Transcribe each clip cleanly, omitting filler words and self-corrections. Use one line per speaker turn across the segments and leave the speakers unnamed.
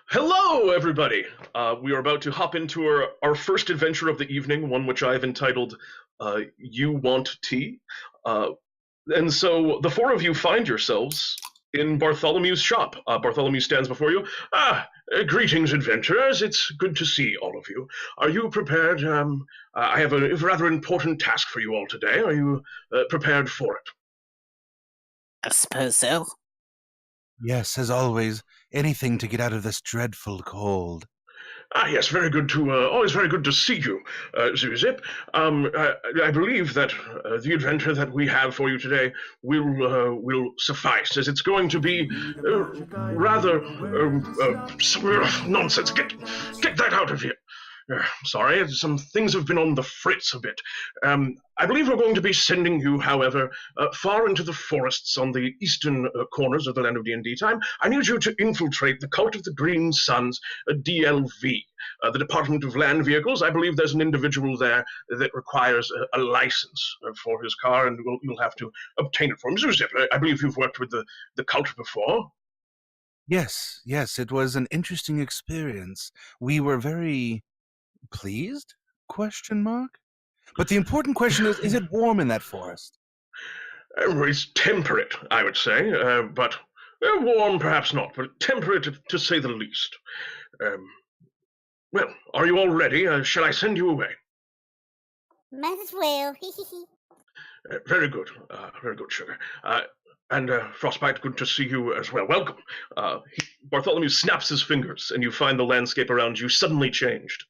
Hello, everybody! We are about to hop into our first adventure of the evening, one which I've entitled You Want Tea. And so the four of you find yourselves in Bartholomew's shop. Bartholomew stands before you. Greetings, adventurers. It's good to see all of you. Are you prepared? I have a rather important task for you all today. Are you prepared for it?
I suppose so.
Yes, as always, anything to get out of this dreadful cold.
Yes, very good to, always very good to see you, Zewxip. I believe that the adventure that we have for you today will suffice, as it's going to be rather nonsense. Get that out of here. Sorry, some things have been on the fritz a bit. I believe we're going to be sending you, however, far into the forests on the eastern corners of the Land of DnDTime. I need you to infiltrate the Cult of the Green Suns, DLV, the Department of Land Vehicles. I believe there's an individual there that requires a license for his car, and you'll have to obtain it from him. Zewxip, I believe you've worked with the Cult before.
Yes, it was an interesting experience. We were very pleased? Question mark? But the important question is it warm in that forest?
It's temperate, I would say, but warm perhaps not, but temperate to say the least. Well, are you all ready? Shall I send you away?
Might as well.
Very good, Sugar. And Frostbyte, good to see you as well. Welcome. Bartholomew snaps his fingers, and you find the landscape around you suddenly changed.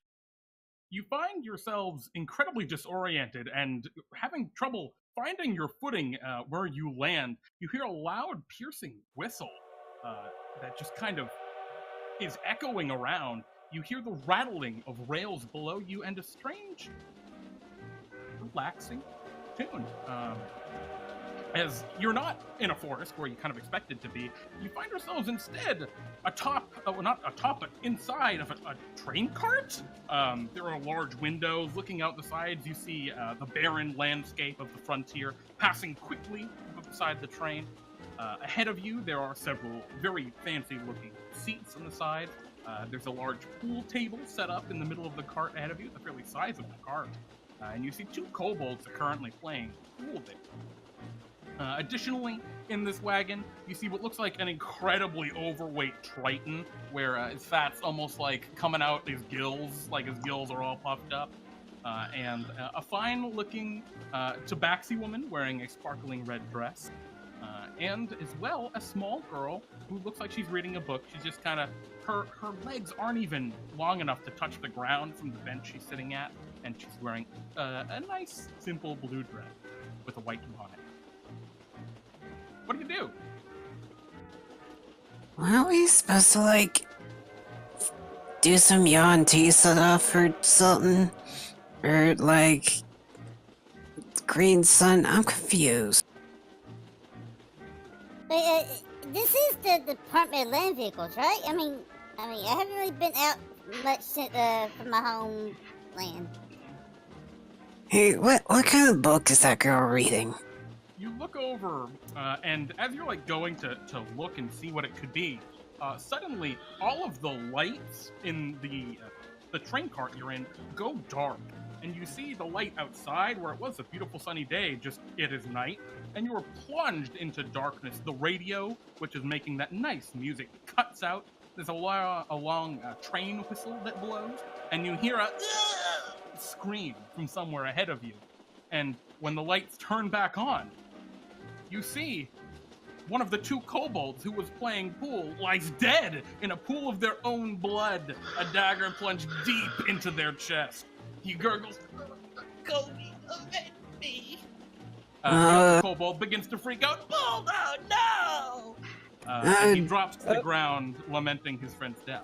You find yourselves incredibly disoriented and having trouble finding your footing where you land. You hear a loud, piercing whistle that just kind of is echoing around. You hear the rattling of rails below you and a strange, relaxing tune. As you're not in a forest where you kind of expected to be, you find yourselves instead atop, not atop, but inside of a train cart. There are large windows looking out the sides. You see the barren landscape of the frontier passing quickly beside the train. Ahead of you, there are several very fancy-looking seats on the side. There's a large pool table set up in the middle of the cart ahead of you. It's a fairly sizable cart. And you see two kobolds currently playing pool there. Additionally, in this wagon, you see what looks like an incredibly overweight Triton, where his fat's almost like coming out his gills, like his gills are all puffed up. And a fine-looking tabaxi woman wearing a sparkling red dress. And as well, a small girl who looks like she's reading a book. She's just kind of, her legs aren't even long enough to touch the ground from the bench she's sitting at. And she's wearing a nice, simple blue dress with a white bonnet. What do you do?
Well, are we supposed to, do some yawn tea stuff or something? Or, Green Sun? I'm confused.
Wait, this is the Department of Land Vehicles, right? I mean, I haven't really been out much since, from my homeland.
Hey, what kind of book is that girl reading?
You look over, and as you're going to look and see what it could be, suddenly all of the lights in the train cart you're in go dark, and you see the light outside where it was a beautiful sunny day. It is night, and you are plunged into darkness. The radio, which is making that nice music, cuts out. There's a long train whistle that blows, and you hear a scream from somewhere ahead of you. And when the lights turn back on, you see one of the two kobolds who was playing pool lies dead in a pool of their own blood, a dagger plunged deep into their chest. He gurgles, "Kobe, avenge me!" The other kobold begins to freak out, "Baldo, no!" And he drops to the ground, lamenting his friend's death.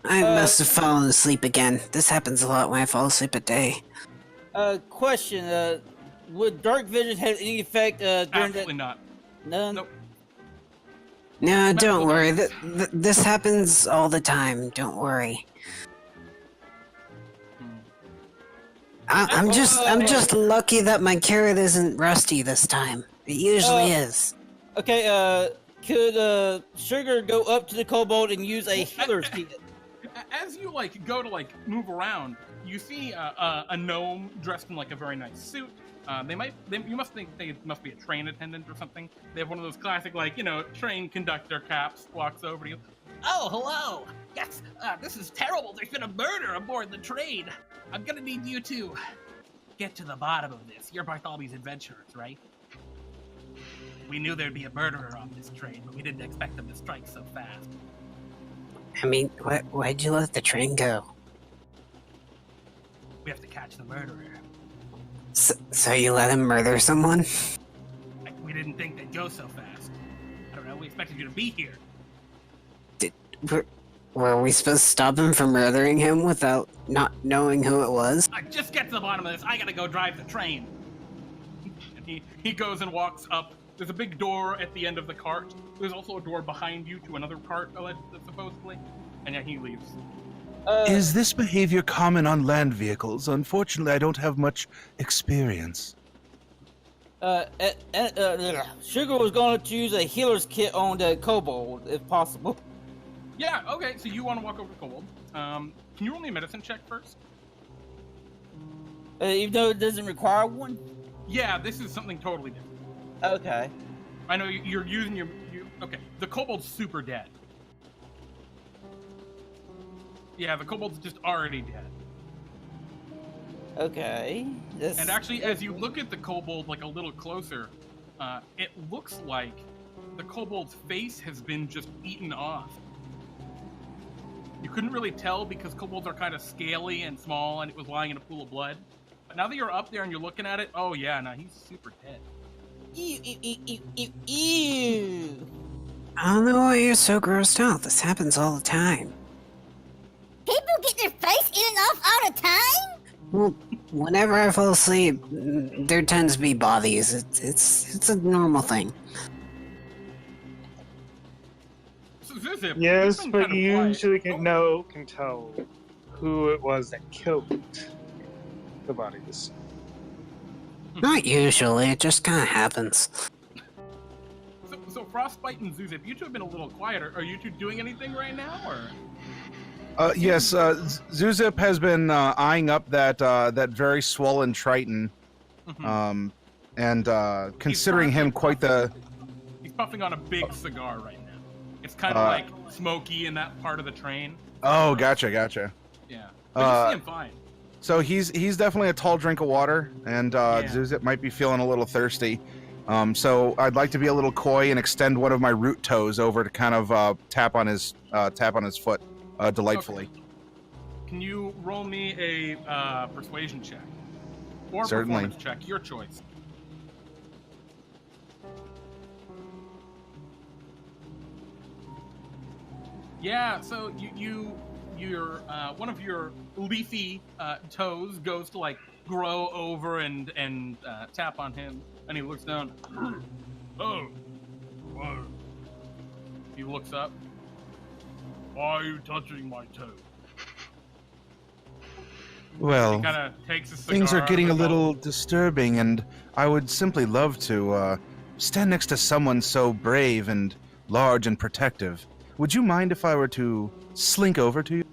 I must have fallen asleep again. This happens a lot when I fall asleep at day.
Question, would dark vision have any effect during
Absolutely not.
None?
Nope.
No, don't worry. This happens all the time. Don't worry. I'm just lucky that my carrot isn't rusty this time. It usually is.
Okay, could Sugar go up to the kobold and use a healer's kit?
as you like go to like move around, you see a gnome dressed in like a very nice suit. You must think they must be a train attendant or something. They have one of those classic, like, train conductor caps, walks over to you. Oh, hello. Yes, this is terrible. There's been a murder aboard the train. I'm gonna need you to get to the bottom of this. You're Bartholomew's adventurers, right? We knew there'd be a murderer on this train, but we didn't expect them to strike so fast.
I mean, why'd you let the train go?
We have to catch the murderer.
So you let him murder someone?
We didn't think they'd go so fast. I don't know, we expected you to be here.
Were we supposed to stop him from murdering him without not knowing who it was?
Just get to the bottom of this. I gotta go drive the train. And he goes and walks up. There's a big door at the end of the cart. There's also a door behind you to another cart, supposedly. And yeah, he leaves.
Is this behavior common on land vehicles? Unfortunately, I don't have much experience.
Sugar was going to use a healer's kit on the kobold, if possible.
Yeah, okay, so you want to walk over to Kobold. Can you roll me a medicine check first?
Even though it doesn't require one?
Yeah, this is something totally different.
Okay.
I know you're using okay, the kobold's super dead. Yeah, the kobold's just already dead.
Okay.
And actually, as you look at the kobold like a little closer, it looks like the kobold's face has been just eaten off. You couldn't really tell because kobolds are kind of scaly and small, and it was lying in a pool of blood. But now that you're up there and you're looking at it, oh yeah, no, he's super dead.
Ew.
I don't know why you're so grossed out. This happens all the time.
People get their face eaten off all the time?
Well, whenever I fall asleep, there tends to be bodies. It's a normal thing.
So Zewxip,
Yes,
you've been
but
kind of
you
quiet.
usually can tell who it was that killed the bodies.
Not usually, it just kind of happens.
So Frostbyte and Zewxip, you two have been a little quieter. Are you two doing anything right now, or?
Yes, Zewxip has been eyeing up that very swollen Triton, and considering him quite the...
He's puffing on a big cigar right now. It's kind of like smoky in that part of the train.
Oh, gotcha.
Yeah, but you see him fine.
So he's definitely a tall drink of water, and Zewxip might be feeling a little thirsty. So I'd like to be a little coy and extend one of my root toes over to kind of tap on his foot delightfully.
Okay. Can you roll me a persuasion check or
Certainly.
performance check, your choice? Yeah, so your one of your leafy toes goes to like grow over and tap on him, and he looks down. Oh, whoa. He looks up. Why are you touching my toe?
Well,
He kind of takes a cigar.
things are
out of
getting a
his
little
mouth.
disturbing, and I would simply love to stand next to someone so brave and large and protective. Would you mind if I were to slink over to you?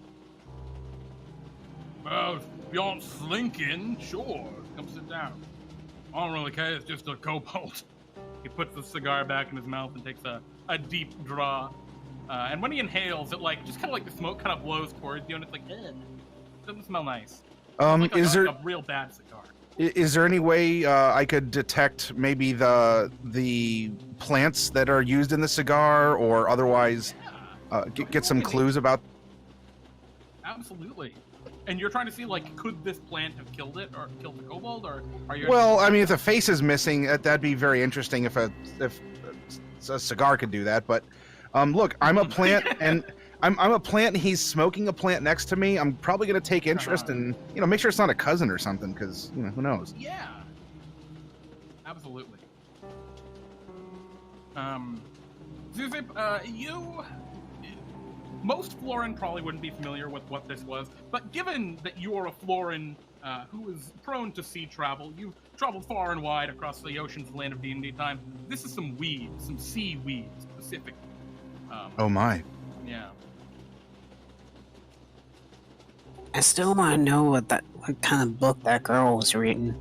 Well, if you aren't slinking, sure. Come sit down. I don't really care. It's just a kobold. He puts the cigar back in his mouth and takes a deep draw. And when he inhales, it like just kind of like the smoke kind of blows towards you, and it's like, ugh. Doesn't smell nice. It's like a real bad cigar.
Is there any way I could detect maybe the plants that are used in the cigar, or otherwise get some clues about?
Absolutely. And you're trying to see, like, could this plant have killed it, or killed the kobold, or are you?
Well, I mean, if the face is missing, that'd be very interesting. If a cigar could do that, but look, I'm a plant, and I'm a plant, and he's smoking a plant next to me. I'm probably gonna take interest and make sure it's not a cousin or something, because who knows?
Yeah. Absolutely. Zewxip, most Floran probably wouldn't be familiar with what this was, but given that you're a Floran who is prone to sea travel, you've traveled far and wide across the oceans of Land of DnDTime. This is some weeds, some seaweed specifically.
Oh my!
Yeah.
I still want to know what kind of book that girl was reading.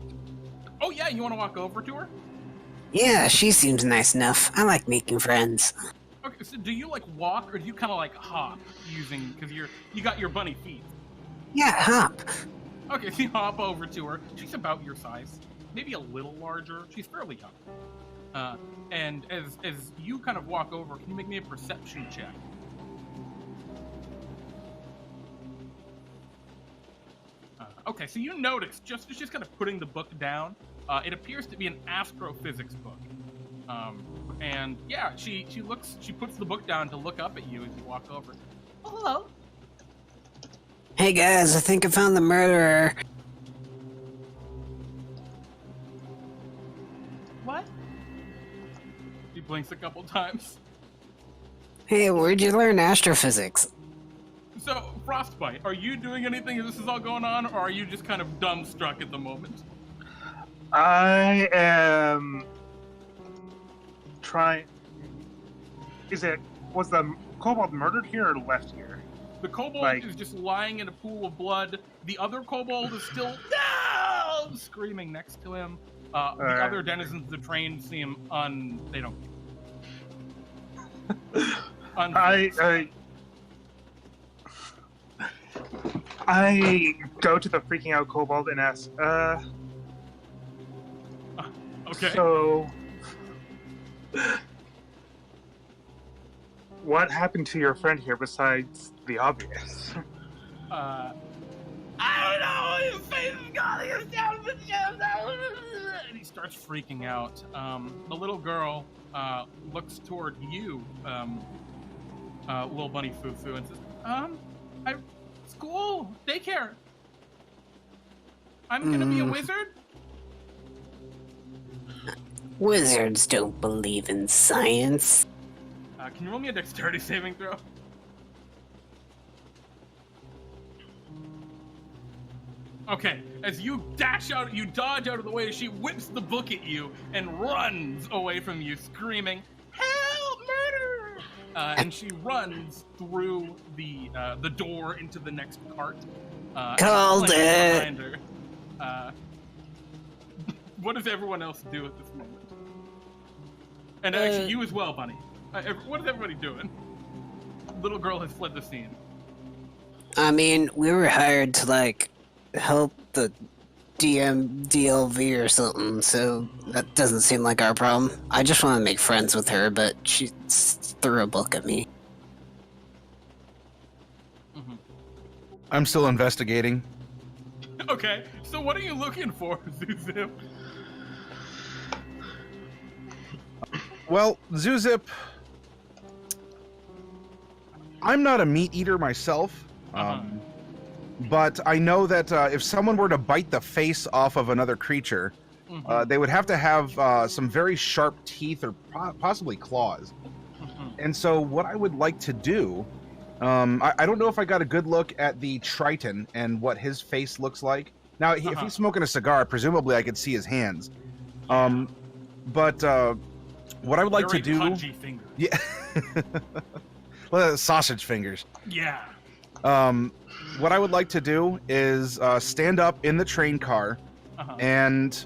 Oh yeah, you want to walk over to her?
Yeah, she seems nice enough. I like making friends.
Okay, so do you like walk or do you kind of like hop using because you got your bunny feet?
Yeah, hop.
Okay, so you hop over to her. She's about your size, maybe a little larger. She's fairly young. And as you kind of walk over, can you make me a perception check? Okay, so you notice just as she's kind of putting the book down, it appears to be an astrophysics book. And yeah, she puts the book down to look up at you as you walk over. Oh, hello.
Hey guys, I think I found the murderer.
What? She blinks a couple times.
Hey, where'd you learn astrophysics?
So, Frostbyte, are you doing anything as this is all going on, or are you just kind of dumbstruck at the moment?
I am trying. Was the kobold murdered here or left here?
The kobold is just lying in a pool of blood. The other kobold is still no! Screaming next to him. The other denizens of the train seem they don't.
I go to the freaking out kobold and ask,
okay.
So, what happened to your friend here besides the obvious?
I don't know. His face is gone. He is down the chest. And he starts freaking out. The little girl looks toward you, little bunny Fufu, and says, school, daycare. I'm gonna be a wizard.
Wizards don't believe in science.
Can you roll me a dexterity saving throw? Okay, as you dodge out of the way, she whips the book at you and runs away from you, screaming, "Help, murder!" And she runs through the door into the next cart.
Called it!
Behind her. What does everyone else do at this moment? And actually, you as well, Bunny. What is everybody doing? Little girl has fled the scene.
I mean, we were hired to, help the DLV or something, so that doesn't seem like our problem. I just want to make friends with her, but she threw a book at me.
Mm-hmm.
I'm still investigating.
Okay, so what are you looking for, Zewxip?
Well, Zewxip, I'm not a meat eater myself, but I know that if someone were to bite the face off of another creature, they would have to have some very sharp teeth or possibly claws. And so what I would like to do, I don't know if I got a good look at the Triton and what his face looks like. Now, if he's smoking a cigar, presumably I could see his hands. But what I would like to do...
Pudgy fingers.
Yeah. Well, sausage fingers.
Yeah.
What I would like to do is stand up in the train car and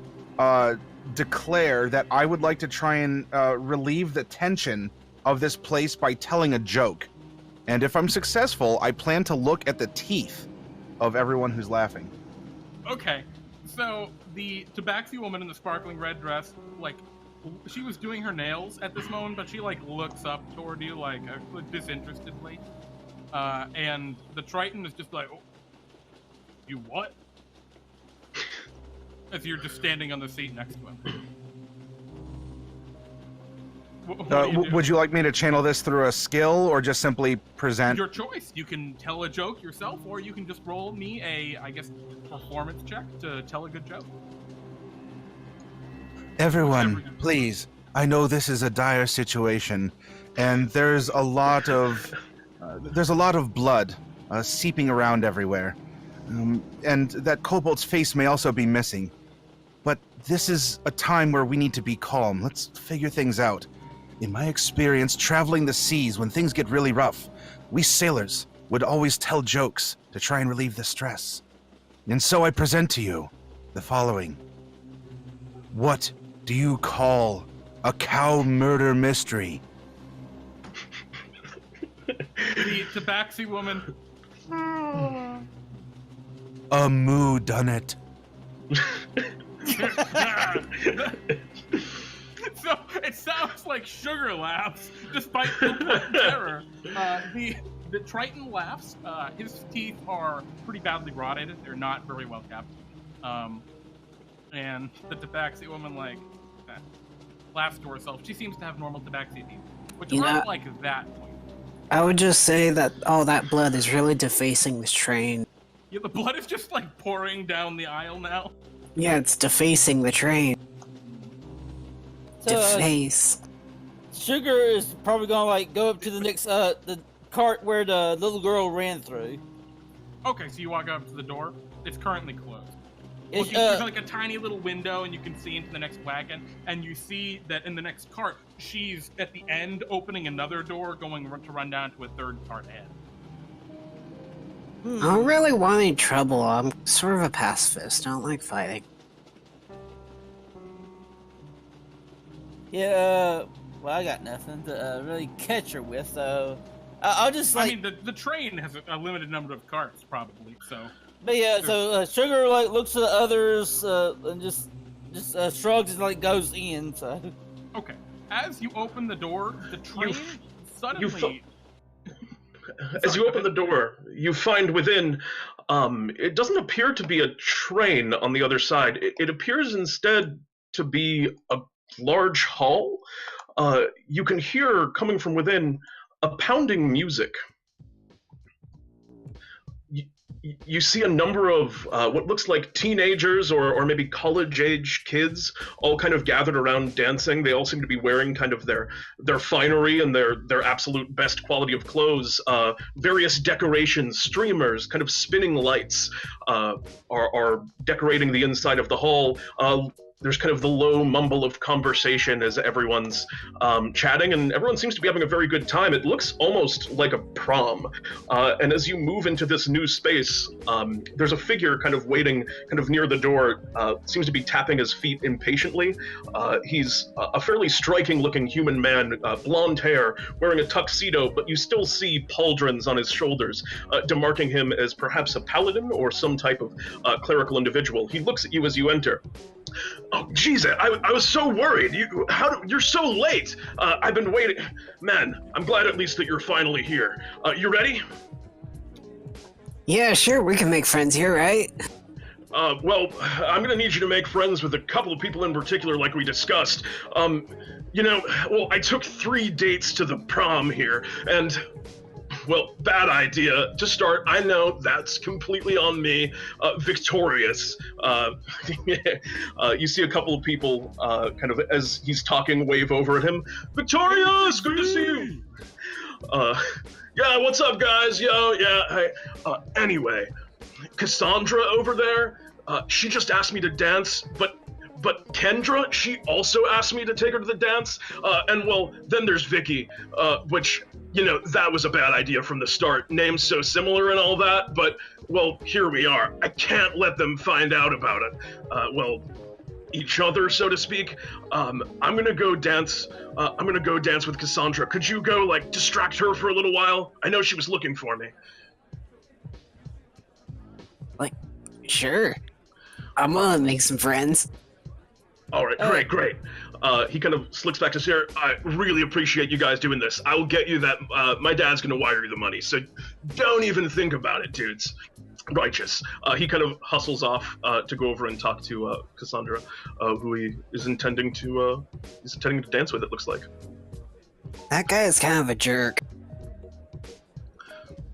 declare that I would like to try and relieve the tension of this place by telling a joke. And if I'm successful, I plan to look at the teeth of everyone who's laughing.
Okay, so the tabaxi woman in the sparkling red dress, she was doing her nails at this moment, but she looks up toward you disinterestedly. And the Triton is just like, oh, you what? As you're just standing on the seat next to him.
Would you like me to channel this through a skill or just simply present?
Your choice. You can tell a joke yourself, or you can just roll me a, performance check to tell a good joke.
Everyone, please. I know this is a dire situation, and there's a lot of blood seeping around everywhere, and that kobold's face may also be missing. But this is a time where we need to be calm. Let's figure things out. In my experience traveling the seas when things get really rough, we sailors, would always tell jokes to try and relieve the stress. And so I present to you the following. What do you call a cow murder mystery?
The tabaxi woman.
A moo done it.
So it sounds like Sugar laughs, despite the terror. The Triton laughs. His teeth are pretty badly rotted. They're not very well kept. And the tabaxi woman laughs to herself. She seems to have normal tabaxi teeth, which aren't like that point.
I would just say that all that blood is really defacing this train.
Yeah, the blood is just pouring down the aisle now.
Yeah, it's defacing the train.
So,
Deface.
Sugar is probably gonna go up to the next the cart where the little girl ran through.
Okay, so you walk up to the door. It's currently closed.
It's,
There's a tiny little window, and you can see into the next wagon. And you see that in the next cart, she's at the end opening another door, going to run down to a third cart ahead.
I don't really want any trouble. I'm sort of a pacifist. I don't like fighting.
Yeah, well, I got nothing to really catch her with, so I'll just
I mean, the train has a limited number of carts, probably. So.
But yeah, so Sugar looks at the others and just shrugs and goes in. So.
Okay. As you open the door, the train suddenly.
As you open the door, you find within, it doesn't appear to be a train on the other side. It appears instead to be a large hall. You can hear, coming from within, a pounding music. You see a number of what looks like teenagers or maybe college-age kids all kind of gathered around dancing. They all seem to be wearing kind of their finery and their absolute best quality of clothes. Various decorations, streamers, kind of spinning lights are decorating the inside of the hall. There's kind of the low mumble of conversation as everyone's chatting, and everyone seems to be having a very good time. It looks almost like a prom. And as you move into this new space, there's a figure kind of waiting kind of near the door, seems to be tapping his feet impatiently. He's a fairly striking-looking human man, blonde hair, wearing a tuxedo, but you still see pauldrons on his shoulders, demarking him as perhaps a paladin or some type of clerical individual. He looks at you as you enter. Oh, jeez, I was so worried. You're so late. I've been waiting. Man, I'm glad at least that you're finally here. You ready?
Yeah, sure, we can make friends here, right?
Well, I'm gonna need you to make friends with a couple of people in particular, like we discussed. I took 3 dates to the prom here, and... Well, bad idea. To start, I know that's completely on me. Victorious. You see a couple of people kind of, as he's talking, wave over at him. Victorious, good to see you. Yeah, what's up, guys? Yo, yeah, hey. Anyway, Cassandra over there, she just asked me to dance, but Kendra, she also asked me to take her to the dance. And well, then there's Vicky, which... that was a bad idea from the start. Names so similar and all that, but, well, here we are. I can't let them find out about it. Each other, so to speak. I'm gonna go dance with Cassandra. Could you go, distract her for a little while? I know she was looking for me.
Sure. I'm gonna make some friends.
All right, great. He kind of slicks back his hair. I really appreciate you guys doing this. I will get you that. My dad's going to wire you the money, so don't even think about it, dudes. Righteous. He kind of hustles off to go over and talk to Cassandra, who he is intending to dance with, it looks like.
That guy is kind of a jerk.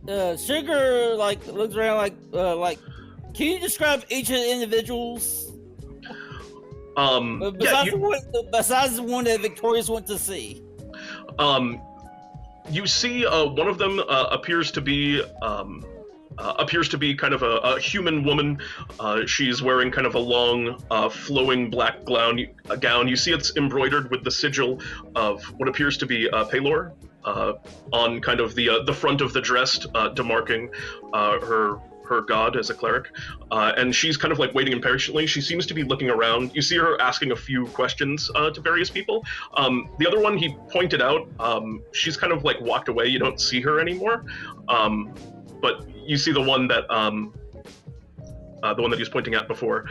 Sugar looks around can you describe each of the individuals? Besides the one that Victorious went to see.
You see one of them appears to be kind of a human woman. She's wearing kind of a long, flowing black gown. You see it's embroidered with the sigil of what appears to be Pelor. on kind of the front of the dress, demarking her god as a cleric, and she's kind of like waiting impatiently. She seems to be looking around. You see her asking a few questions to various people. The other one he pointed out, she's kind of like walked away. You don't see her anymore, but you see the one that he was pointing at before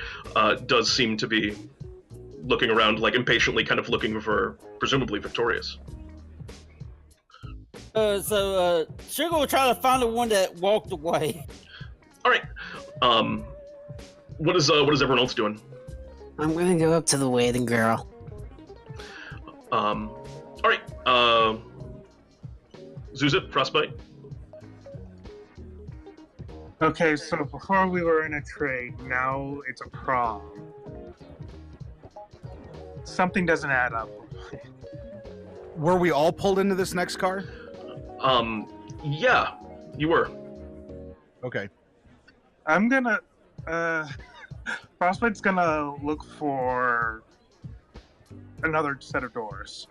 does seem to be looking around, like impatiently, kind of looking for presumably Victorious.
So Sugar will try to find the one that walked away.
All right. What is everyone else doing?
I'm gonna go up to the waiting girl.
All right. Zewxip, Frostbyte.
Okay, so before we were in a trade, now it's a prom. Something doesn't add up.
Were we all pulled into this next car?
Yeah, you were.
Okay.
I'm gonna, Frostbite's gonna look for another set of doors.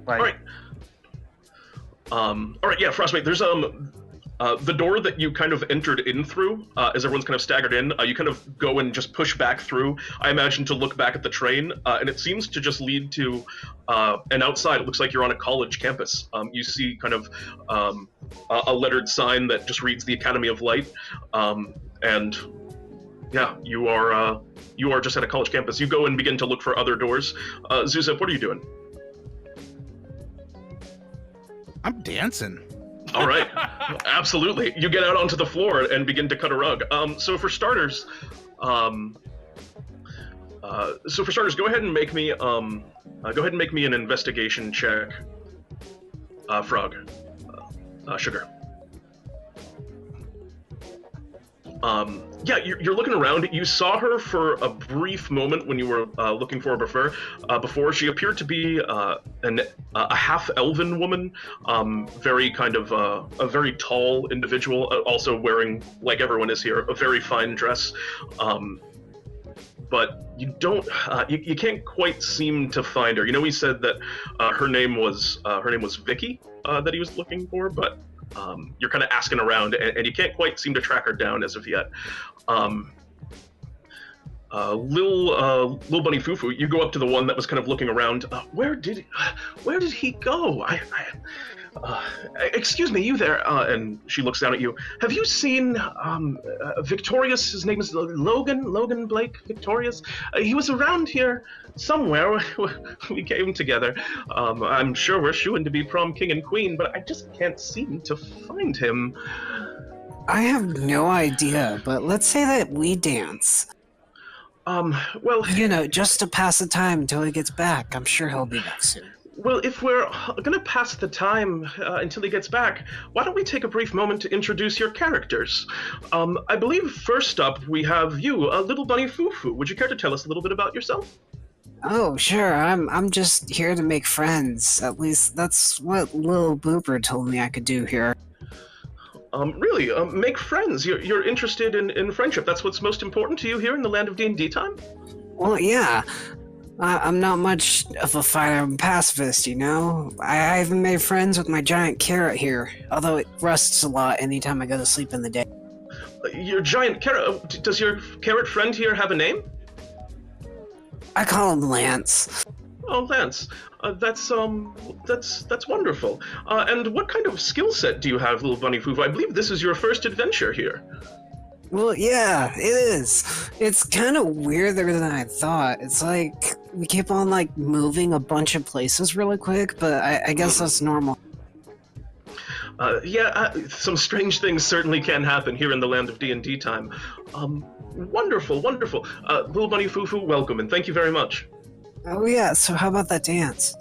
Like,
all right, yeah, Frostbite, there's, the door that you kind of entered in through, as everyone's kind of staggered in, you kind of go and just push back through, I imagine, to look back at the train, and it seems to just lead to, and outside it looks like you're on a college campus. You see kind of a lettered sign that just reads the Academy of Light, and yeah, you are just at a college campus. You go and begin to look for other doors. Zewxip, what are you doing?
I'm dancing.
All right, absolutely. You get out onto the floor and begin to cut a rug. So for starters, go ahead and make me an investigation check, Frog, Sugar. Yeah, you're looking around. You saw her for a brief moment when you were looking for her before. She appeared to be a half-elven woman, very kind of a very tall individual, also wearing, like everyone is here, a very fine dress. But you don't, you can't quite seem to find her. You know, he said that her name was Vicky that he was looking for, but you're kind of asking around, and you can't quite seem to track her down as of yet. Lil Bunny Fufu, you go up to the one that was kind of looking around. Where did he go? Excuse me, you there? And she looks down at you. Have you seen Victorious? His name is Logan Blake Victorious. He was around here somewhere. We came together. I'm sure we're shooing to be prom king and queen, but I just can't seem to find him.
I have no idea, but let's say that we dance.
Well...
You know, just to pass the time until he gets back. I'm sure he'll be back soon.
Well, if we're gonna pass the time until he gets back, why don't we take a brief moment to introduce your characters? I believe first up we have you, Little Bunny Fufu. Would you care to tell us a little bit about yourself?
Oh, sure. I'm just here to make friends. At least that's what Lil Booper told me I could do here.
Really? Make friends? You're interested in friendship? That's what's most important to you here in the land of DnDTime?
Well, yeah. I'm not much of a fighter. I'm a pacifist, you know? I even made friends with my giant carrot here, although it rusts a lot anytime I go to sleep in the day.
Your giant carrot? Does your carrot friend here have a name?
I call him Lance.
Oh, Lance. That's wonderful. And what kind of skill set do you have, Little Bunny Fufu? I believe this is your first adventure here.
Well, yeah, it is. It's kind of weirder than I thought. It's like we keep on like moving a bunch of places really quick, but I guess that's normal.
Yeah, some strange things certainly can happen here in the land of DnDTime. Wonderful, wonderful. Little Bunny Fufu, welcome, and thank you very much.
Oh yeah, so how about that dance?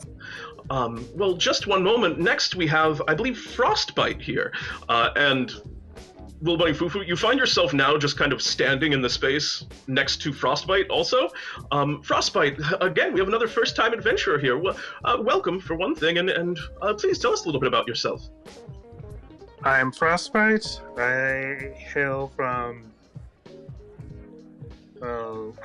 Well, just one moment. Next we have, I believe, Frostbyte here, and... Little Bunny Fufu, you find yourself now just kind of standing in the space next to Frostbyte also. Frostbyte, again, we have another first-time adventurer here. Welcome, for one thing, and please tell us a little bit about yourself.
I'm Frostbyte. I hail from... well,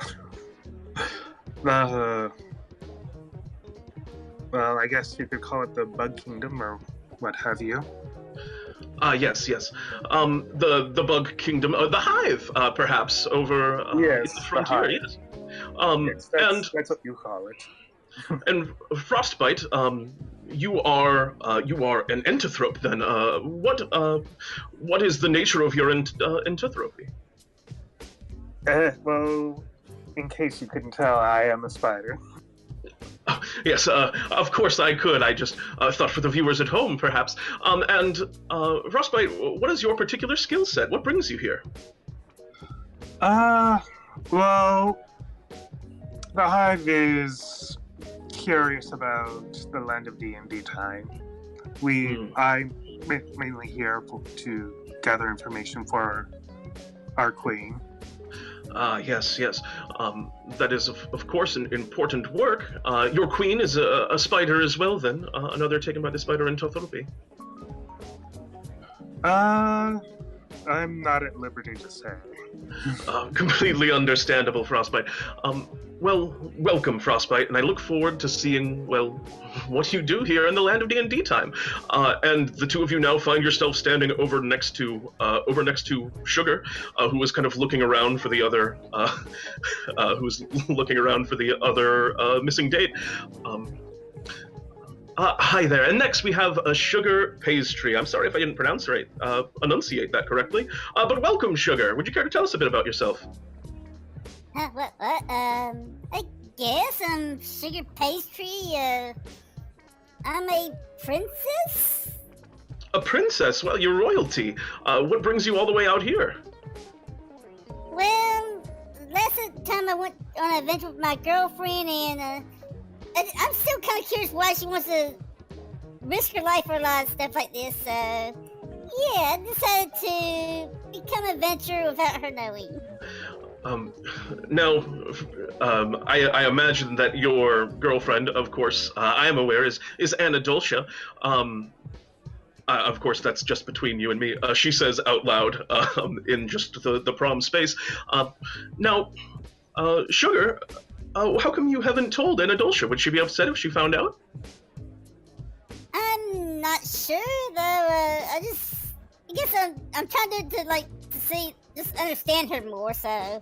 I guess you could call it the Bug Kingdom, or what have you.
Yes. The Bug Kingdom, the Hive, perhaps, over
Yes,
in the
the
frontier,
Hive.
yes.
Yes, that's what you call it.
And Frostbyte, you are an Entothrope then. What is the nature of your Entothropy?
Well, in case you couldn't tell, I am a spider.
Yes, of course I could. I just thought for the viewers at home, perhaps. And Frostbyte, what is your particular skill set? What brings you here?
Well, the Hive is curious about the Land of DnDTime. I'm mainly here to gather information for our queen.
Yes. That is, of course, an important work. Your queen is a spider as well, then. Another taken by the spider Entothrope.
I'm not at liberty to say.
Completely understandable, Frostbyte. Well, welcome, Frostbyte, and I look forward to seeing, well, what you do here in the Land of D&D-Time. And the two of you now find yourself standing over next to Sugar, who is kind of looking around for the other, missing date. Hi there, and next we have Sugar Pazetree. I'm sorry if I didn't enunciate that correctly, but welcome, Sugar. Would you care to tell us a bit about yourself?
What? I guess I'm Sugar Pazetree. I'm a princess?
A princess? Well, you're royalty. What brings you all the way out here?
Well, last time I went on an adventure with my girlfriend, and I'm still kind of curious why she wants to risk her life for a lot of stuff like this. So, yeah, I decided to become an adventurer without her knowing.
Now, I imagine that your girlfriend, of course, I am aware, is Anna Dulcia. Of course, that's just between you and me. She says out loud in just the prom space. Now, Sugar, how come you haven't told Anna Dulcia? Would she be upset if she found out?
I'm not sure, though. I guess I'm trying to see, just understand her more, so...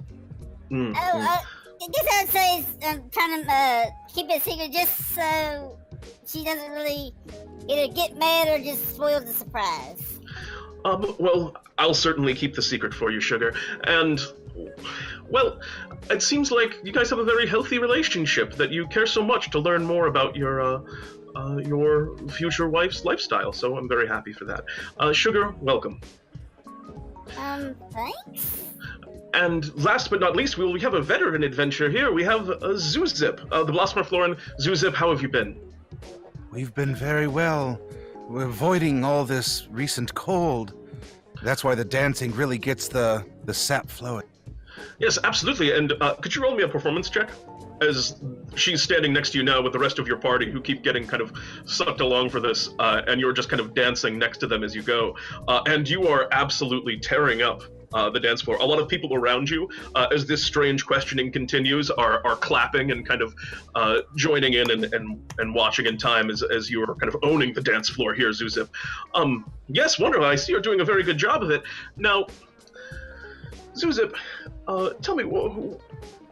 I guess I would say I'm trying to keep it secret just so she doesn't really either get mad or just spoils the surprise.
Well, I'll certainly keep the secret for you, Sugar. And, well, it seems like you guys have a very healthy relationship, that you care so much to learn more about your future wife's lifestyle, so I'm very happy for that. Sugar, welcome.
Thanks?
And last but not least, we have a veteran adventure here. We have Zewxip, the Blossom of Floran. Zewxip, how have you been?
We've been very well. We're avoiding all this recent cold. That's why the dancing really gets the sap flowing.
Yes, absolutely. And could you roll me a performance check? As she's standing next to you now with the rest of your party who keep getting kind of sucked along for this, and you're just kind of dancing next to them as you go. And you are absolutely tearing up the dance floor. A lot of people around you, as this strange questioning continues, are clapping and kind of joining in and watching in time as you are kind of owning the dance floor here, Zewxip. Yes, wonderful. I see you're doing a very good job of it. Now, Zewxip, tell me,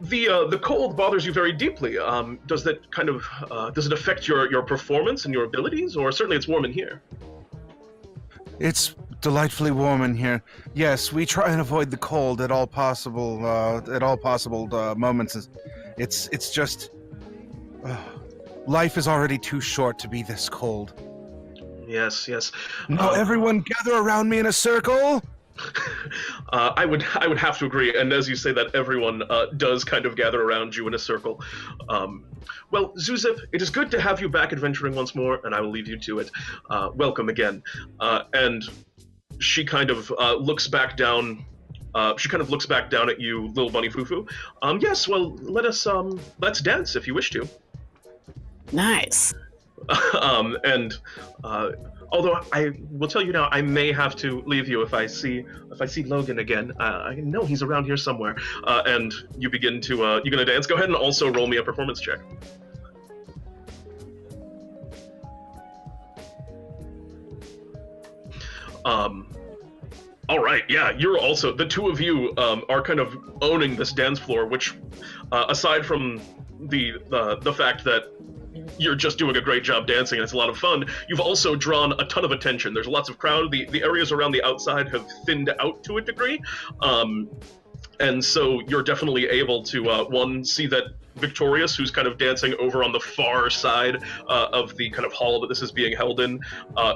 the cold bothers you very deeply. Does that kind of does it affect your performance and your abilities, or certainly it's warm in here?
It's delightfully warm in here. Yes, we try and avoid the cold at all possible moments. It's just life is already too short to be this cold.
Yes.
Now everyone gather around me in a circle.
I would have to agree, and as you say that, everyone does kind of gather around you in a circle. Well, Zewxip, it is good to have you back adventuring once more, and I will leave you to it. Welcome again. And she kind of looks back down. She kind of looks back down at you, little bunny Fufu. Yes, well, let's dance if you wish to.
Nice.
Although I will tell you now, I may have to leave you if I see Logan again. I know he's around here somewhere. And you begin to you're gonna dance. Go ahead and also roll me a performance check. All right, yeah, you're also, the two of you are kind of owning this dance floor, which, aside from the fact that you're just doing a great job dancing and it's a lot of fun, you've also drawn a ton of attention. There's lots of crowd. The areas around the outside have thinned out to a degree. And so you're definitely able to, one, see that Victorious, who's kind of dancing over on the far side of the kind of hall that this is being held in,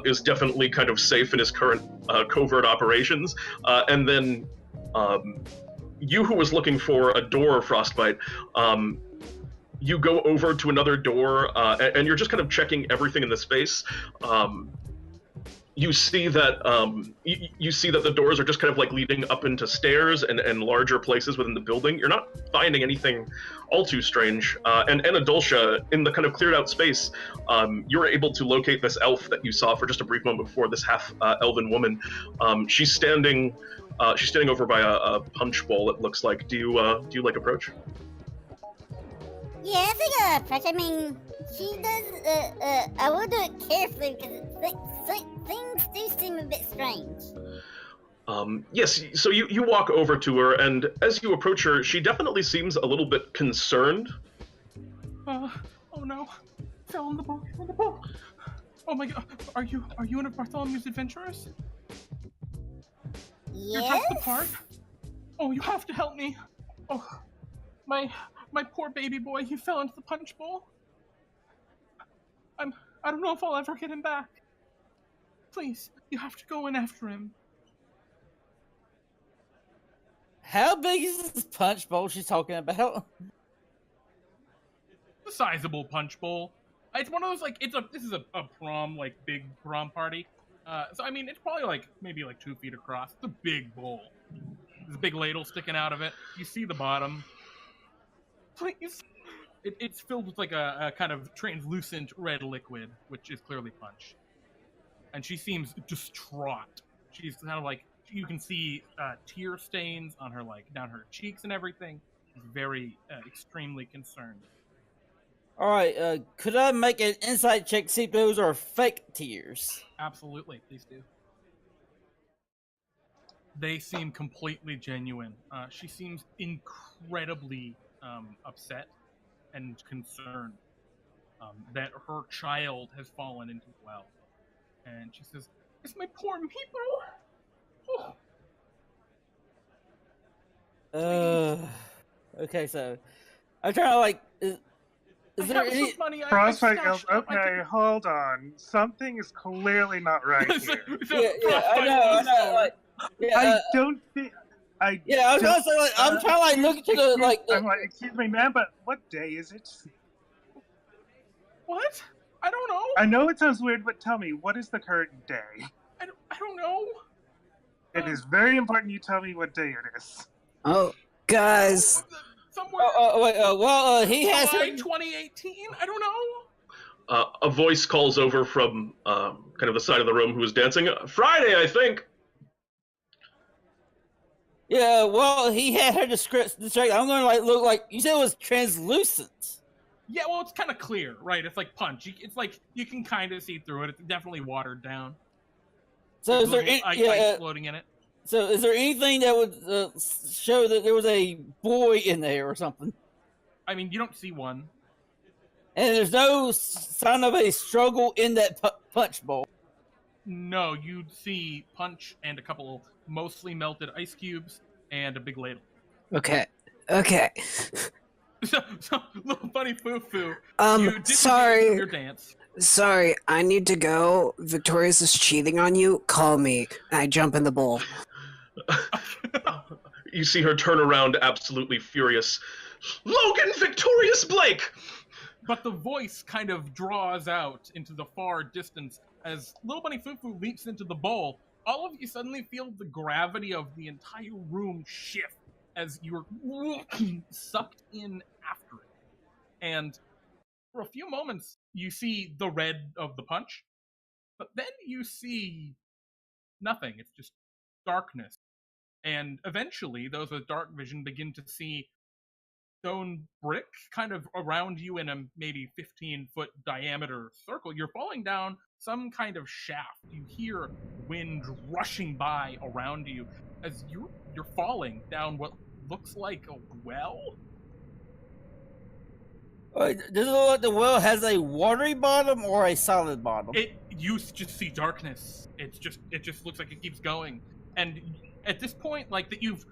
is definitely kind of safe in his current covert operations. And then you, who was looking for a door, Frostbyte, you go over to another door, and you're just kind of checking everything in the space. You see that you see that the doors are just kind of like leading up into stairs and larger places within the building. You're not finding anything all too strange. And Anadolcia, in the kind of cleared out space, you're able to locate this elf that you saw for just a brief moment before. This half elven woman. She's standing over by a punch bowl. It looks like. Do you like approach?
Yeah, I think approach. I mean, she does. I will do it carefully because things do seem a bit strange.
Yes, so you walk over to her, and as you approach her, she definitely seems a little bit concerned.
Oh no, fell in the bowl. Oh my god, are you one of Bartholomew's adventurers?
Yes.
You're just the part. Oh, you have to help me. Oh, my poor baby boy, he fell into the punch bowl. I don't know if I'll ever get him back. Please, you have to go in after him.
How big is this punch bowl she's talking about?
A sizable punch bowl. It's one of those, like, this is a prom, like, big prom party. So, I mean, it's probably, like, maybe, like, 2 feet across. It's a big bowl. There's a big ladle sticking out of it. You see the bottom. Please. It's filled with, like, a kind of translucent red liquid, which is clearly punch. And she seems distraught. She's kind of, like, you can see tear stains on her, like, down her cheeks and everything. She's very, extremely concerned.
Alright, could I make an insight check to see if those are fake tears?
Absolutely, please do. They seem completely genuine. She seems incredibly upset and concerned that her child has fallen into the well. And she says, "It's my poor meatball." Oh.
Okay, so I'm trying to, like, is there any
money?
Frostbyte goes, okay, hold on. Something is clearly not right here.
I know. Like,
I don't think. I
was gonna say, like, I'm trying to, like, look into the, like.
I'm like, excuse me, man, but what day is it?
What? I don't know.
I know it sounds weird, but tell me, what is the current day?
I don't know.
It is very important you tell me what day it is.
Oh, guys.
Somewhere.
He has
July 2018. I don't know.
A voice calls over from kind of the side of the room who is dancing. Friday, I think.
Yeah, well, he had her distract. I'm gonna, like, look, like, you said it was translucent.
Yeah, well, it's kind of clear, right? It's like punch. It's like you can kind of see through it. It's definitely watered down.
So is there
ice floating in it?
So is there anything that would show that there was a boy in there or something?
I mean, you don't see one.
And there's no sign of a struggle in that punch bowl.
No, you'd see punch and a couple mostly melted ice cubes and a big ladle.
Okay.
So little bunny Fufu.
Sorry.
Your dance.
Sorry, I need to go. Victorious is cheating on you. Call me. And I jump in the bowl.
You see her turn around, absolutely furious. Logan Victorious Blake!
But the voice kind of draws out into the far distance as little bunny Fufu leaps into the bowl. All of you suddenly feel the gravity of the entire room shift as you're sucked in after it. And for a few moments, you see the red of the punch, but then you see nothing. It's just darkness. And eventually, those with dark vision begin to see stone brick kind of around you in a maybe 15-foot diameter circle. You're falling down some kind of shaft. You hear wind rushing by around you as you're falling down what looks like a well.
Does it look like the well has a watery bottom or a solid bottom?
You just see darkness. It just looks like it keeps going. And at this point, like that you've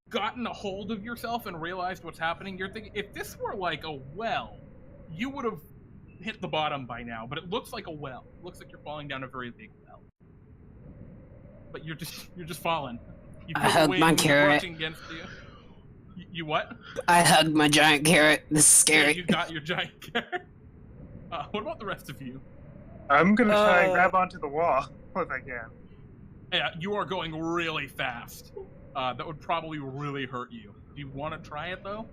gotten a hold of yourself and realized what's happening, you're thinking, if this were like a well, you would have hit the bottom by now, but it looks like a well. It looks like you're falling down a very big well. But you're just falling. You
I hugged my carrot.
Against you. You what?
I hugged my giant carrot. This is scary.
Yeah, you got your giant carrot. What about the rest of you?
I'm gonna try and grab onto the wall if I can.
Yeah, you are going really fast. That would probably really hurt you. Do you want to try it though?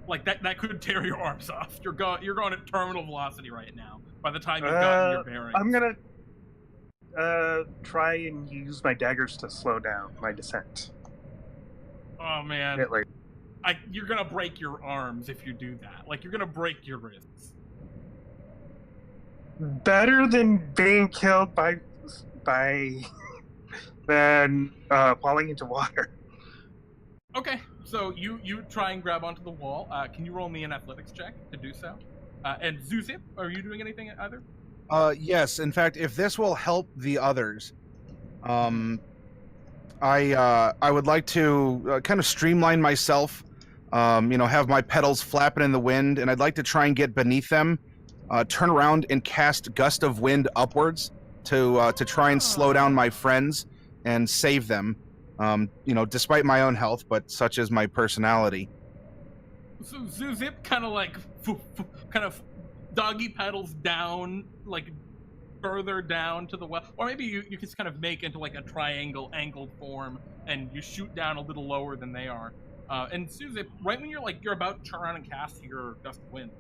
Like that could tear your arms off. You're going at terminal velocity right now. By the time you've gotten your bearings.
I'm gonna try and use my daggers to slow down my descent.
Oh man, you're gonna break your arms if you do that. Like you're gonna break your wrists.
Better than being killed by than falling into water.
Okay, so you try and grab onto the wall. Can you roll me an athletics check to do so? And Zewxip, are you doing anything either?
Yes. In fact, if this will help the others, I would like to kind of streamline myself. Have my petals flapping in the wind, and I'd like to try and get beneath them, turn around and cast Gust of Wind upwards to try and slow down my friends and save them. Despite my own health, but such is my personality.
So Zewxip kind of doggy pedals down, like further down to the well, or maybe you just kind of make into like a triangle angled form, and you shoot down a little lower than they are. And Zewxip, right when you're about to turn around and cast your Gust of Wind,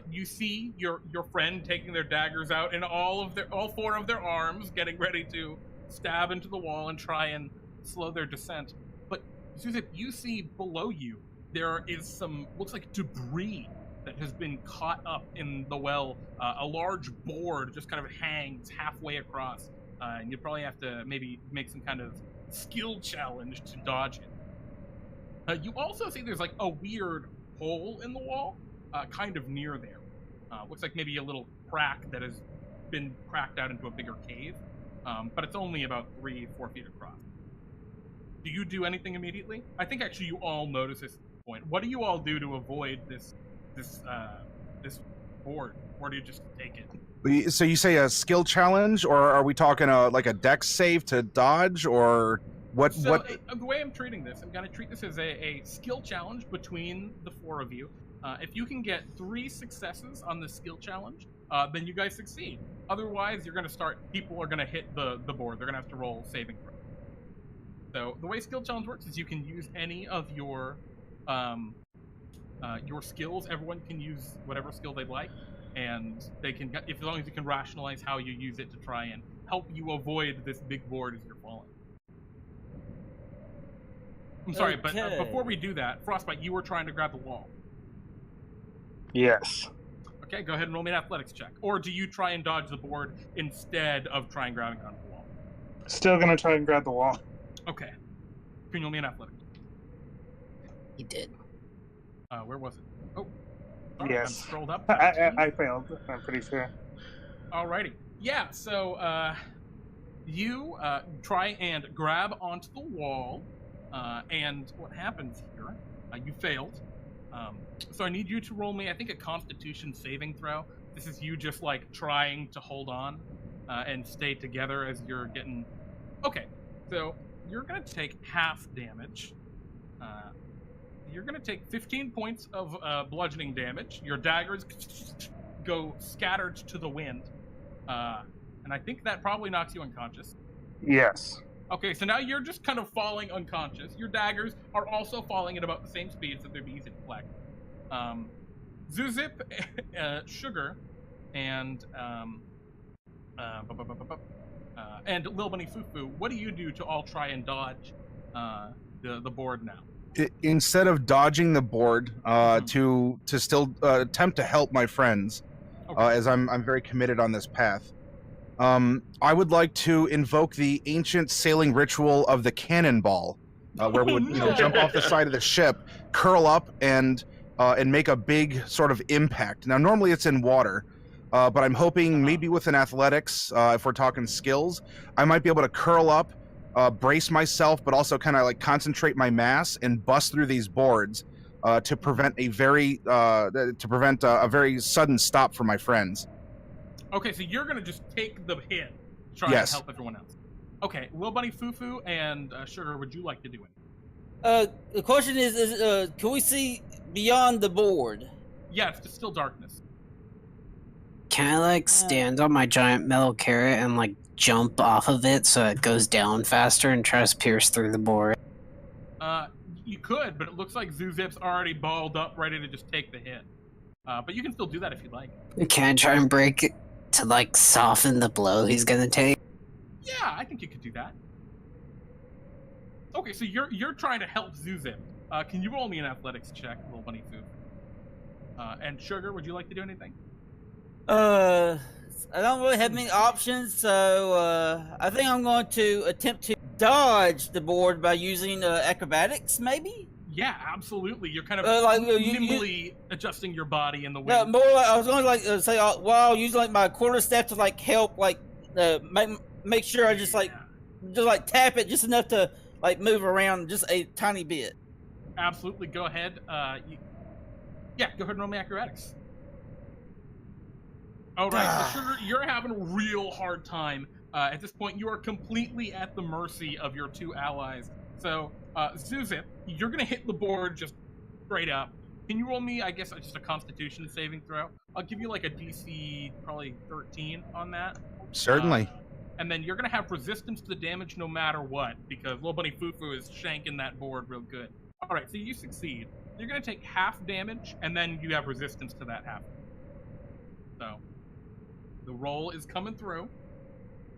you see your friend taking their daggers out in all four of their arms, getting ready to stab into the wall and try and slow their descent. But Zewxip, you see below you there is some looks like debris that has been caught up in the well. A large board just kind of hangs halfway across, and you probably have to maybe make some kind of skill challenge to dodge it. You also see there's like a weird hole in the wall, kind of near there. Looks like maybe a little crack that has been cracked out into a bigger cave, but it's only about 3-4 feet across. Do you do anything immediately? I think actually you all notice this point. What do you all do to avoid this board, or do you just take it?
So you say a skill challenge, or are we talking like a dex save to dodge, or what?
So, the way I'm treating this, I'm going to treat this as a skill challenge between the four of you. If you can get 3 successes on the skill challenge, then you guys succeed. Otherwise, people are going to hit the board. They're going to have to roll saving throws. So the way skill challenge works is you can use any of your skills. Everyone can use whatever skill they'd like, and they can, as long as you can rationalize how you use it to try and help you avoid this big board as you're falling. I'm sorry, but before we do that, Frostbyte, you were trying to grab the wall.
Yes.
Okay, go ahead and roll me an athletics check. Or do you try and dodge the board instead of trying grabbing onto the wall?
Still gonna try and grab the wall.
Okay. Can you roll me an athletics?
He did.
Where was it? Oh. Sorry,
Yes.
I'm scrolled up.
I failed, I'm pretty sure.
Alrighty. Yeah, so you try and grab onto the wall, and what happens here, you failed. So I need you to roll me, I think, a Constitution saving throw. This is you just like trying to hold on and stay together as you're getting... Okay, so you're going to take half damage. You're going to take 15 points of bludgeoning damage. Your daggers go scattered to the wind. And I think that probably knocks you unconscious.
Yes.
Okay, so now you're just kind of falling unconscious. Your daggers are also falling at about the same speed, so they'd be easy to collect. Zewxip, Sugar, and Lil Bunny Fufu, what do you do to all try and dodge the board now?
instead of dodging the board, to still attempt to help my friends, as I'm very committed on this path. I would like to invoke the ancient sailing ritual of the cannonball, where we would jump off the side of the ship, curl up, and make a big sort of impact. Now, normally it's in water, but I'm hoping maybe with an athletics, if we're talking skills, I might be able to curl up, brace myself, but also kind of like concentrate my mass and bust through these boards to prevent a very sudden stop for my friends.
Okay, so you're gonna just take the hit, trying to help everyone else. Okay, Will Bunny, Fufu, and Sugar, would you like to do it?
The question is can we see beyond the board?
Yeah, it's just still darkness.
Can I like stand on my giant metal carrot and like jump off of it so it goes down faster and try to pierce through the board?
You could, but it looks like Zewxip's already balled up, ready to just take the hit. But you can still do that if you'd like.
Can I try and break it to like soften the blow he's gonna take?
Yeah, I think you could do that. Okay, so you're trying to help Zewxip. Can you roll me an athletics check, Little Bunny Food? And Sugar, would you like to do anything?
I don't really have many options, so I think I'm going to attempt to dodge the board by using acrobatics, maybe?
Yeah, absolutely. You're kind of nimbly adjusting your body in the wind.
Yeah, more like I was going to like say, well, using like my quarterstaff to like help, like make sure I just tap it just enough to like move around just a tiny bit.
Absolutely. Go ahead. Go ahead and roll me acrobatics. All right, so Sugar, you're having a real hard time. At this point, you are completely at the mercy of your two allies. So, Zewxip, you're going to hit the board just straight up. Can you roll me, I guess, just a Constitution saving throw? I'll give you like a DC probably 13 on that.
Certainly.
And then you're going to have resistance to the damage no matter what, because Little Bunny Fufu is shanking that board real good. All right, so you succeed. You're going to take half damage, and then you have resistance to that half. So, the roll is coming through.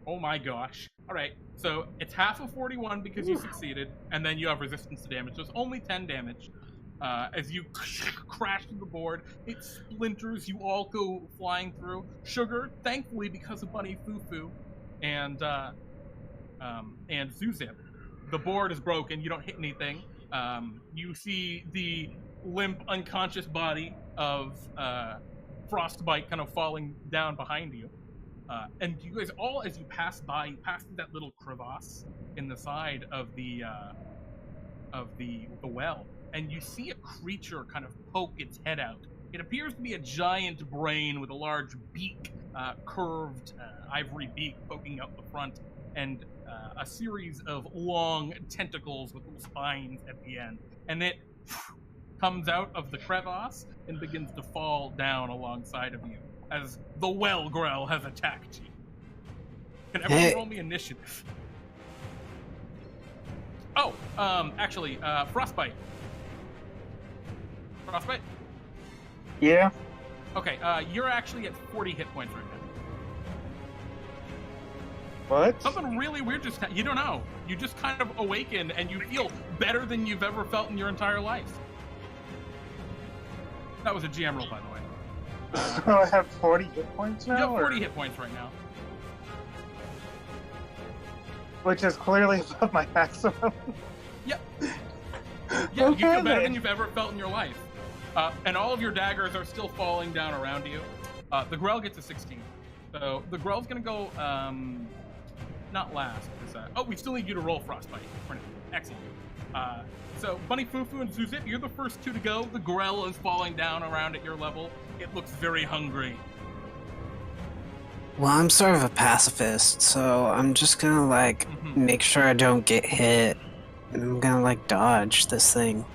Oh my gosh. All right, so it's half of 41 because you succeeded, and then you have resistance to damage. So it's only 10 damage. As you crash to the board, it splinters, you all go flying through. Sugar, thankfully, because of Bunny Fufu and Zewxip, the board is broken, you don't hit anything. You see the limp, unconscious body of Frostbyte kind of falling down behind you. And you guys all, as you pass by, you pass through that little crevasse in the side of the well, and you see a creature kind of poke its head out. It appears to be a giant brain with a large beak, curved ivory beak poking out the front, and a series of long tentacles with little spines at the end. And it comes out of the crevasse and begins to fall down alongside of you as the well grell has attacked you. Can everyone roll me initiative? Oh, actually, Frostbyte. Frostbyte?
Yeah.
Okay, you're actually at 40 hit points right now.
What?
Something really weird just you don't know. You just kind of awaken and you feel better than you've ever felt in your entire life. That was a GM roll, by the way.
So I have 40 hit points now?
You have 40 hit points right now.
Which is clearly above my maximum.
Yep. Yeah,
Okay,
you feel better
then.
than you've ever felt in your life. And all of your daggers are still falling down around you. The Grell gets a 16. So the Grell's gonna go, not last. We still need you to roll Frostbite. Excellent. So Bunny Fufu and Zewxip, you're the first two to go. The Grell is falling down around at your level. It looks very hungry.
Well, I'm sort of a pacifist, so I'm just gonna like make sure I don't get hit, and I'm gonna like dodge this thing.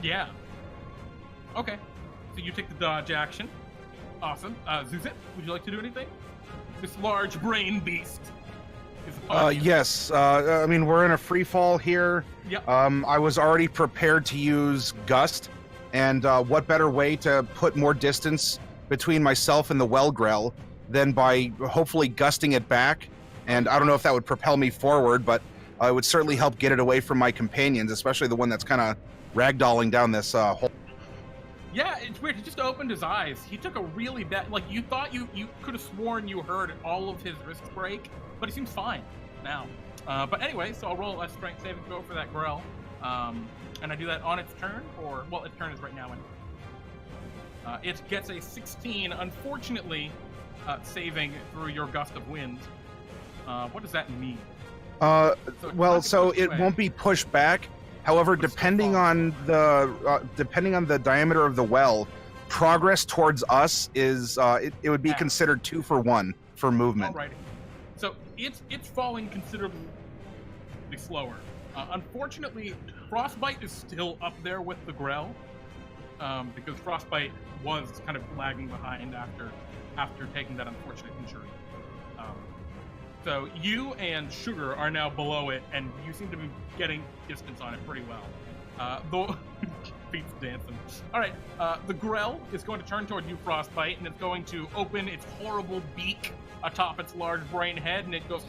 Yeah. Okay. So you take the dodge action. Awesome. Zewxip, would you like to do anything? This large brain beast is upon you.
Yes. I mean, we're in a free fall here.
Yep.
I was already prepared to use Gust, and what better way to put more distance between myself and the Wellgrell than by hopefully gusting it back. And I don't know if that would propel me forward, but it would certainly help get it away from my companions, especially the one that's kind of ragdolling down this hole.
Yeah, it's weird. He just opened his eyes. He took a really bad... Like, you thought you could have sworn you heard all of his wrists break, but he seems fine now. But anyway, so I'll roll a strength saving throw for that Grell. And I do that on its turn, or... Well, its turn is right now. It gets a 16, unfortunately, saving through your gust of wind. What does that mean?
So it won't be pushed back. However, depending on the diameter of the well, progress towards us is it would be considered 2 for 1 for movement.
Alrighty. So it's falling considerably slower. Unfortunately, Frostbyte is still up there with the Grell, because Frostbyte was kind of lagging behind after taking that unfortunate injury. So you and Sugar are now below it, and you seem to be getting distance on it pretty well. Though feet's dancing. All right, the Grell is going to turn toward you, Frostbyte, and it's going to open its horrible beak atop its large brain head, and it goes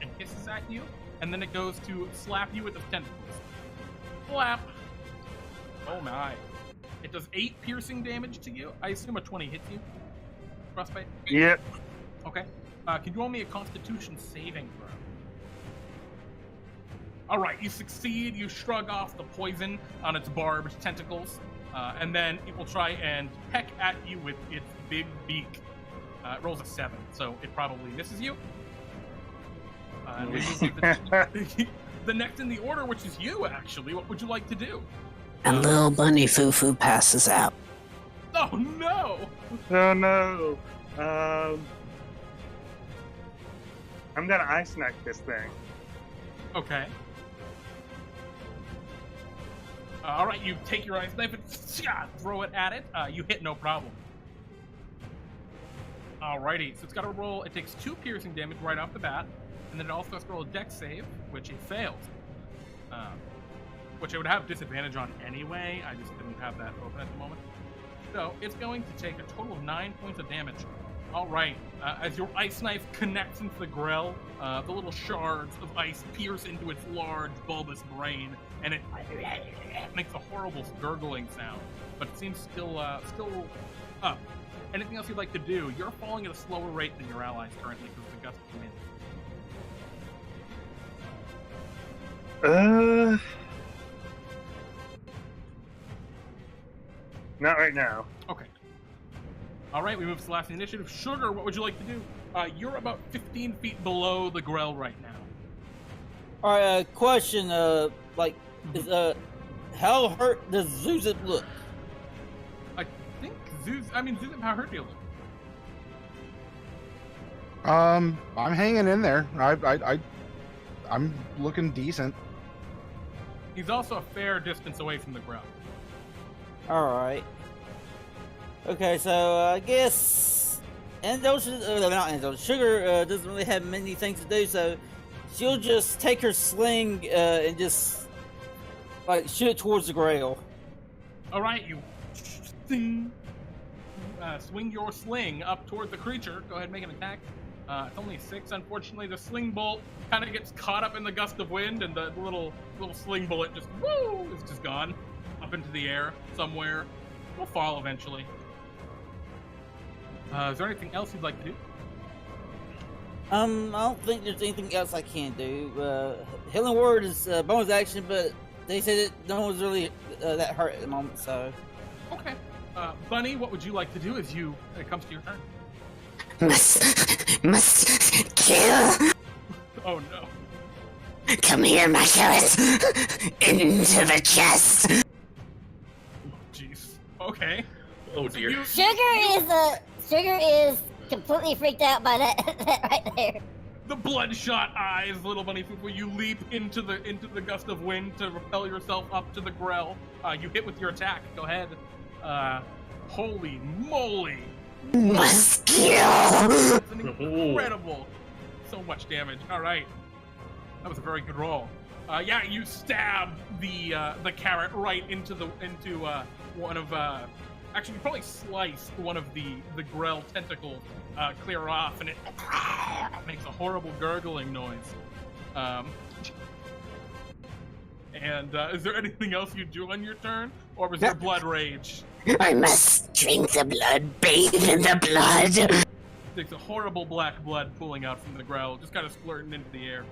and hisses at you, and then it goes to slap you with its tentacles. Slap. Oh my! It does 8 piercing damage to you. I assume a 20 hits you, Frostbyte.
Yep.
Okay. Can you roll me a Constitution saving throw? All right, you succeed. You shrug off the poison on its barbed tentacles, and then it will try and peck at you with its big beak. It rolls a 7, so it probably misses you. The next in the order, which is you, actually. What would you like to do?
And little bunny Fufu passes out.
Oh, no!
Oh, no. I'm gonna ice knife this thing.
Okay. All right, you take your ice knife and throw it at it. You hit no problem. Alrighty, so it's got to roll. It takes 2 piercing damage right off the bat, and then it also has to roll a dex save, which it fails. Which I would have disadvantage on anyway. I just didn't have that open at the moment. So it's going to take a total of 9 points of damage. All right, as your ice knife connects into the Grell, the little shards of ice pierce into its large, bulbous brain, and it makes a horrible gurgling sound, but it seems still up. Anything else you'd like to do? You're falling at a slower rate than your allies currently because of the gust of wind.
Not right now.
Okay. All right, we move to the last initiative. Sugar, what would you like to do? You're about 15 feet below the Grell right now.
All right, question. Is how hurt does Zewxip look?
I think Zewxip, how hurt do you look?
I'm hanging in there. I'm looking decent.
He's also a fair distance away from the Grell.
All right. Okay, so I guess Sugar doesn't really have many things to do, so she'll just take her sling and just shoot it towards the Grell.
All right, you swing your sling up toward the creature. Go ahead and make an attack. It's only 6. Unfortunately, the sling bolt kind of gets caught up in the gust of wind, and the little sling bullet just is just gone up into the air somewhere. It'll fall eventually. Is there anything else you'd like to do?
I don't think there's anything else I can do. Healing Word is bonus action, but they said no one's really that hurt at the moment, so.
Okay. Bunny, what would you like to do as it comes to your turn?
Must kill.
Oh no.
Come here, my carrot. Into the chest.
Jeez. Okay.
Oh dear.
Sugar is completely freaked out by that right there.
The bloodshot eyes, little bunny Fufu, you leap into the gust of wind to repel yourself up to the Grell. You hit with your attack. Go ahead. Holy moly!
Must kill.
That's an incredible. So much damage. All right. That was a very good roll. Yeah, you stab the carrot right into one of. Actually, you probably slice one of the Grell tentacles clear off, and it makes a horrible gurgling noise. And is there anything else you do on your turn, or was there blood rage?
I must drink the blood, bathe in the blood.
There's a horrible black blood pooling out from the growl, just kind of splurting into the air.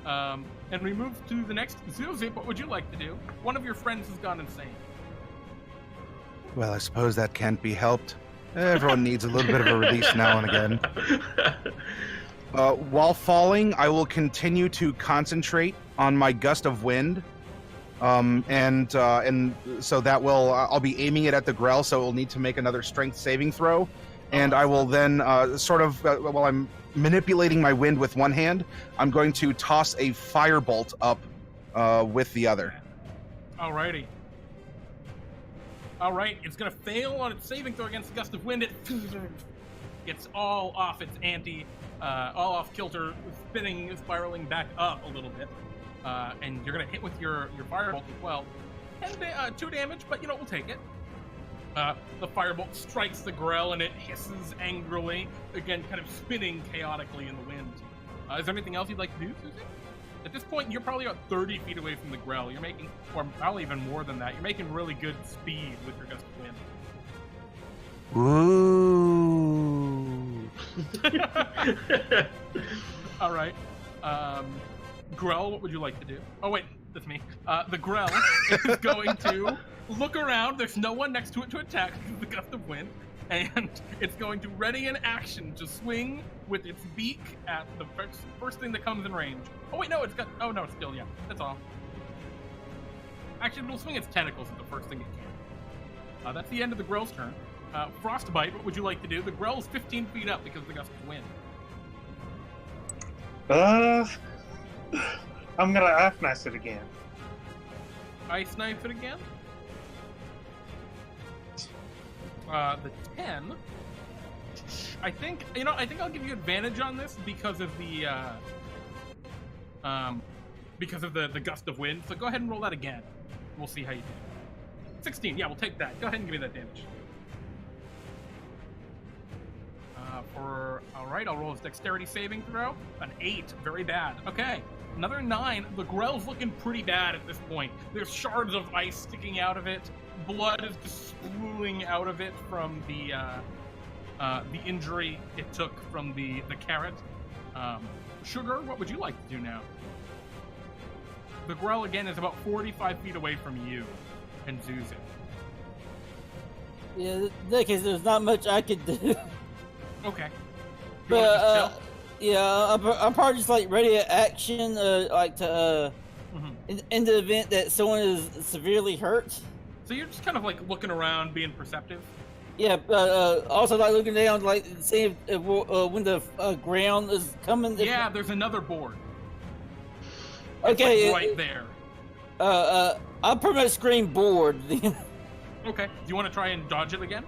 And we move to the next Zewxip. What would you like to do? One of your friends has gone insane.
Well, I suppose that can't be helped. Everyone needs a little bit of a release now and again. While falling, I will continue to concentrate on my gust of wind. And so that will, I'll be aiming it at the Grell, so it will need to make another strength saving throw. And I will then, while I'm manipulating my wind with one hand, I'm going to toss a firebolt up with the other.
Alrighty. Alright, it's going to fail on its saving throw against the gust of wind. It gets all off its ante, all off kilter, spinning, spiraling back up a little bit. And you're going to hit with your firebolt as well. And 2 damage, but you know, we'll take it. The firebolt strikes the Grell and it hisses angrily, again, kind of spinning chaotically in the wind. Is there anything else you'd like to do, Susie? At this point, you're probably about 30 feet away from the Grell. You're making, or probably even more than that, you're making really good speed with your gust of wind.
Ooh.
All right. Grell, what would you like to do? Oh, wait, that's me. The Grell is going to look around. There's no one next to it to attack because of the gust of wind. And it's going to ready an action to swing with its beak at the first thing that comes in range. Oh, wait, no, it's got... Oh, no, it's still, yeah, that's all. Actually, it'll swing its tentacles at the first thing it can. That's the end of the Grell's turn. Frostbyte, what would you like to do? The Grell's 15 feet up because of the gust of wind.
I'm gonna Ice Knife it again.
Ice Knife it again? The 10. I think I'll give you advantage on this because of the gust of wind. So go ahead and roll that again. We'll see how you do. 16. Yeah, we'll take that. Go ahead and give me that damage. All right, I'll roll his dexterity saving throw. An 8. Very bad. Okay. Another 9. The Grell's looking pretty bad at this point. There's shards of ice sticking out of it. Blood is just spooling out of it from the injury it took from the carrot. Sugar, what would you like to do now? The Grell again is about 45 feet away from you and Zewxip.
Yeah, in that case, there's not much I could do.
Okay. You wanna just chill?
Yeah, I'm probably just like ready to action, in the event that someone is severely hurt.
So you're just kind of like looking around, being perceptive.
Yeah, also like looking down, like seeing if when the ground is coming.
Yeah, there's another board.
Okay,
it's like right there.
I'll pretty much scream board.
Okay. Do you want to try and dodge it again?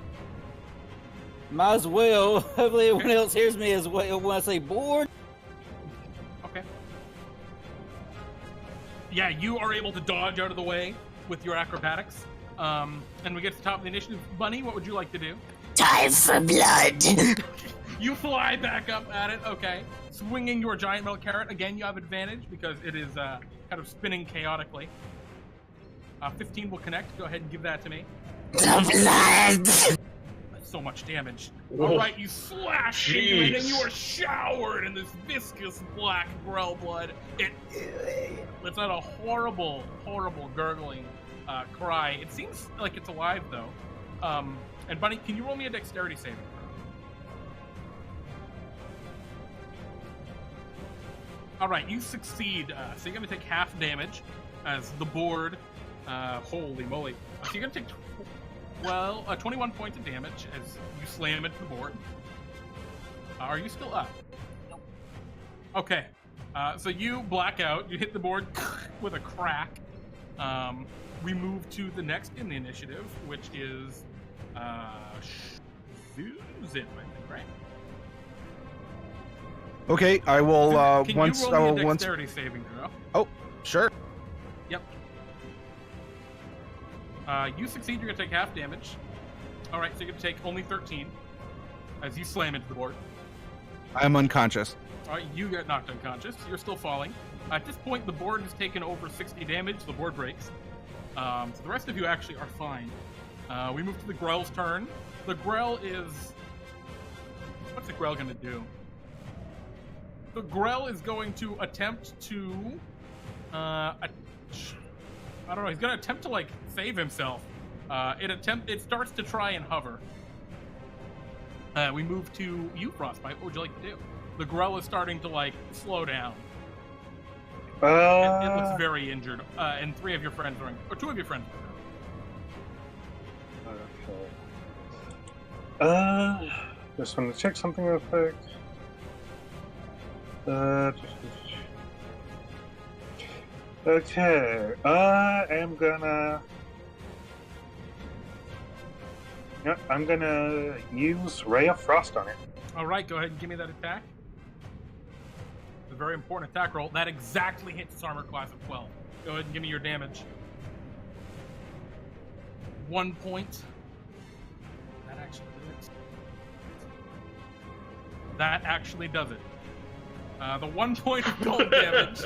Might as well. Hopefully everyone else hears me as well when I say board.
Okay. Yeah, you are able to dodge out of the way with your acrobatics. And we get to the top of the initiative. Bunny, what would you like to do?
Dive for blood.
You fly back up at it. Okay. Swinging your giant metal carrot. Again, you have advantage because it is kind of spinning chaotically. 15 will connect. Go ahead and give that to me.
The blood.
That's so much damage. All right, you slash into it, and you are showered in this viscous black Grell blood. It lets out a horrible, horrible gurgling cry. It seems like it's alive though. And Bunny, can you roll me a dexterity saving throw? All right, you succeed. So you're gonna take half damage as the board. Holy moly! So you're gonna take 21 points of damage as you slam into the board. Are you still up?
Nope.
Okay. So you black out. You hit the board with a crack. We move to the next in the initiative, which is Zewxip, I think, right?
Okay, I will.
Can you roll me a dexterity saving throw?
Oh, sure.
Yep. You succeed. You're gonna take half damage. All right, so you're gonna take only 13 as you slam into the board.
I am unconscious.
All right, you get knocked unconscious. You're still falling. At this point, the board has taken over 60 damage. The board breaks. So the rest of you actually are fine. We move to the Grell's turn. The Grell is... What's the Grell going to do? The Grell is going to attempt to... I don't know. He's going to attempt to, like, save himself. It starts to try and hover. We move to you, Frostbyte. What would you like to do? The Grell is starting to, like, slow down. It looks very injured. And 3 of your friends are in... Or 2 of your friends are in.
Okay. Just want to check something real quick. Okay. I am gonna... Yeah, I'm gonna use Ray of Frost on it.
Alright, go ahead and give me that attack. It's a very important attack roll. That exactly hits its armor class of 12. Go ahead and give me your damage. 1 point. That actually does it. That actually does it. The 1 point of cold damage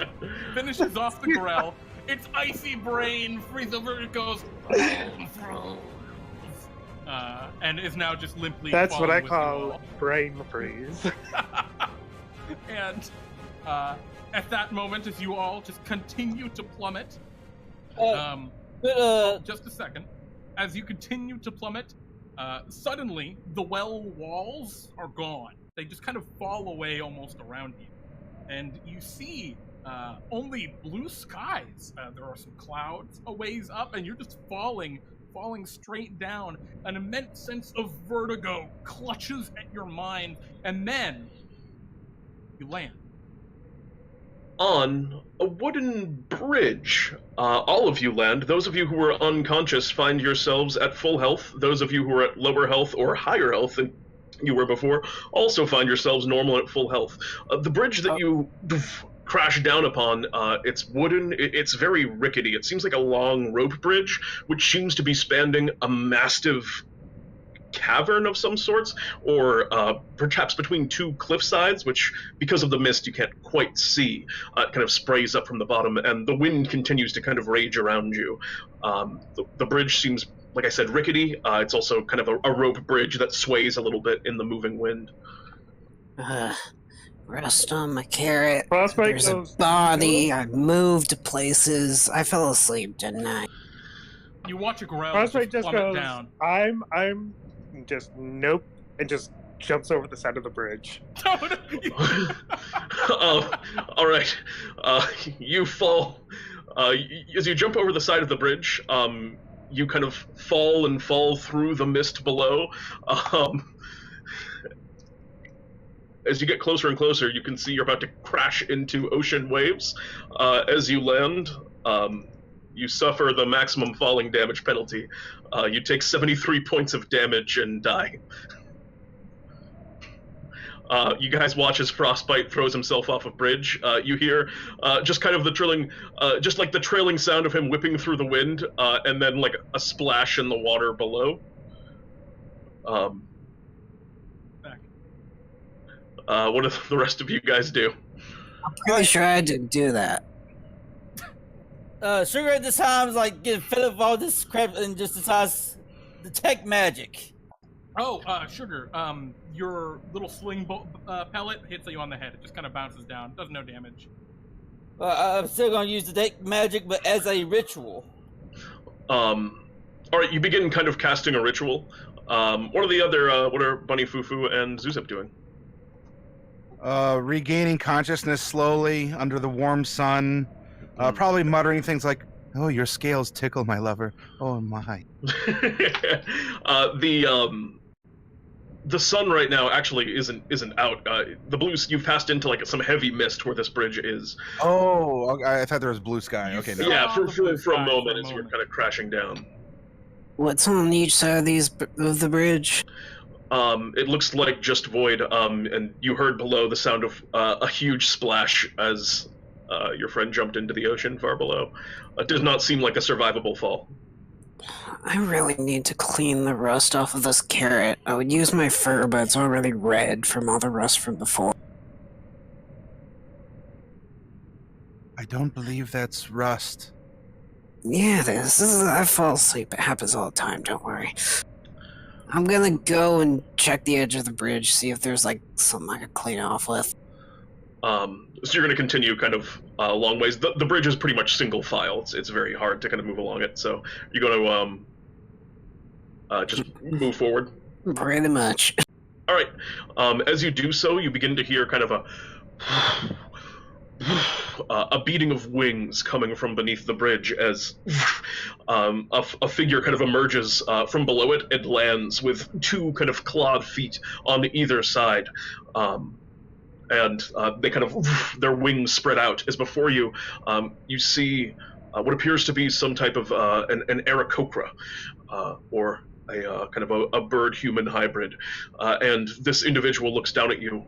finishes off the Grell. Its icy brain freezes over. It goes... and is now just limply.
That's what I
with
call brain freeze.
And at that moment, as you all just continue to plummet, just a second, as you continue to plummet, suddenly the well walls are gone. They just kind of fall away almost around you, and you see only blue skies. There are some clouds a ways up, and you're just falling straight down. An immense sense of vertigo clutches at your mind, and then you land
on a wooden bridge. All of you land. Those of you who were unconscious find yourselves at full health. Those of you who are at lower health or higher health than you were before also find yourselves normal and at full health. The bridge that you crash down upon, it's wooden, it's very rickety. It seems like a long rope bridge, which seems to be spanning a massive cavern of some sorts, or perhaps between 2 cliff sides, which, because of the mist, you can't quite see. It kind of sprays up from the bottom, and the wind continues to kind of rage around you. The bridge seems, like I said, rickety. It's also kind of a rope bridge that sways a little bit in the moving wind.
Rest on my carrot.
Frostbyte
There's a body. I moved places. I fell asleep, didn't I?
You watch a Grell
Frostbyte
just
just
plummet
goes,
down.
I'm just nope, and just jumps over the side of the bridge.
All right. You fall. As you jump over the side of the bridge, you kind of fall through the mist below. As you get closer and closer, you can see you're about to crash into ocean waves. As you land, you suffer the maximum falling damage penalty. You take 73 points of damage and die. You guys watch as Frostbyte throws himself off a bridge. You hear just kind of the trilling, just like the trailing sound of him whipping through the wind, and then like a splash in the water below. What do the rest of you guys do?
I'm pretty sure I didn't do that.
Sugar at this time is like getting fed up with all this crap and just decides to detect magic.
Oh, Sugar, your little sling pellet hits you on the head. It just kind of bounces down. Does no damage.
I'm still going to use detect magic, but as a ritual.
All right, you begin kind of casting a ritual. What are the other, what are Bunny, Fufu, and Zewxip doing?
Regaining consciousness slowly under the warm sun. Probably muttering things like, "Oh, your scales tickle, my lover. Oh my."
The sun right now actually isn't out. The blue, you've passed into like some heavy mist where this bridge is.
Oh, I thought there was blue sky. Okay, no.
Yeah, for a moment as you were kind of crashing down.
What's on each side of the bridge?
It looks like just void. And you heard below the sound of a huge splash as your friend jumped into the ocean far below. It does not seem like a survivable fall.
I really need to clean the rust off of this carrot. I would use my fur, but it's already red from all the rust from before.
I don't believe that's rust.
Yeah, I fall asleep. It happens all the time, don't worry. I'm gonna go and check the edge of the bridge, see if there's like something I could clean off with.
So you're going to continue kind of long ways. The bridge is pretty much single file. It's very hard to kind of move along it. So you're going to just move forward.
Pretty much.
All right. As you do so, you begin to hear kind of a beating of wings coming from beneath the bridge as a figure kind of emerges from below it and lands with two kind of clawed feet on either side. And they kind of, their wings spread out as before you, you see what appears to be some type of an Aarakocra, or a kind of a bird-human hybrid. And this individual looks down at you.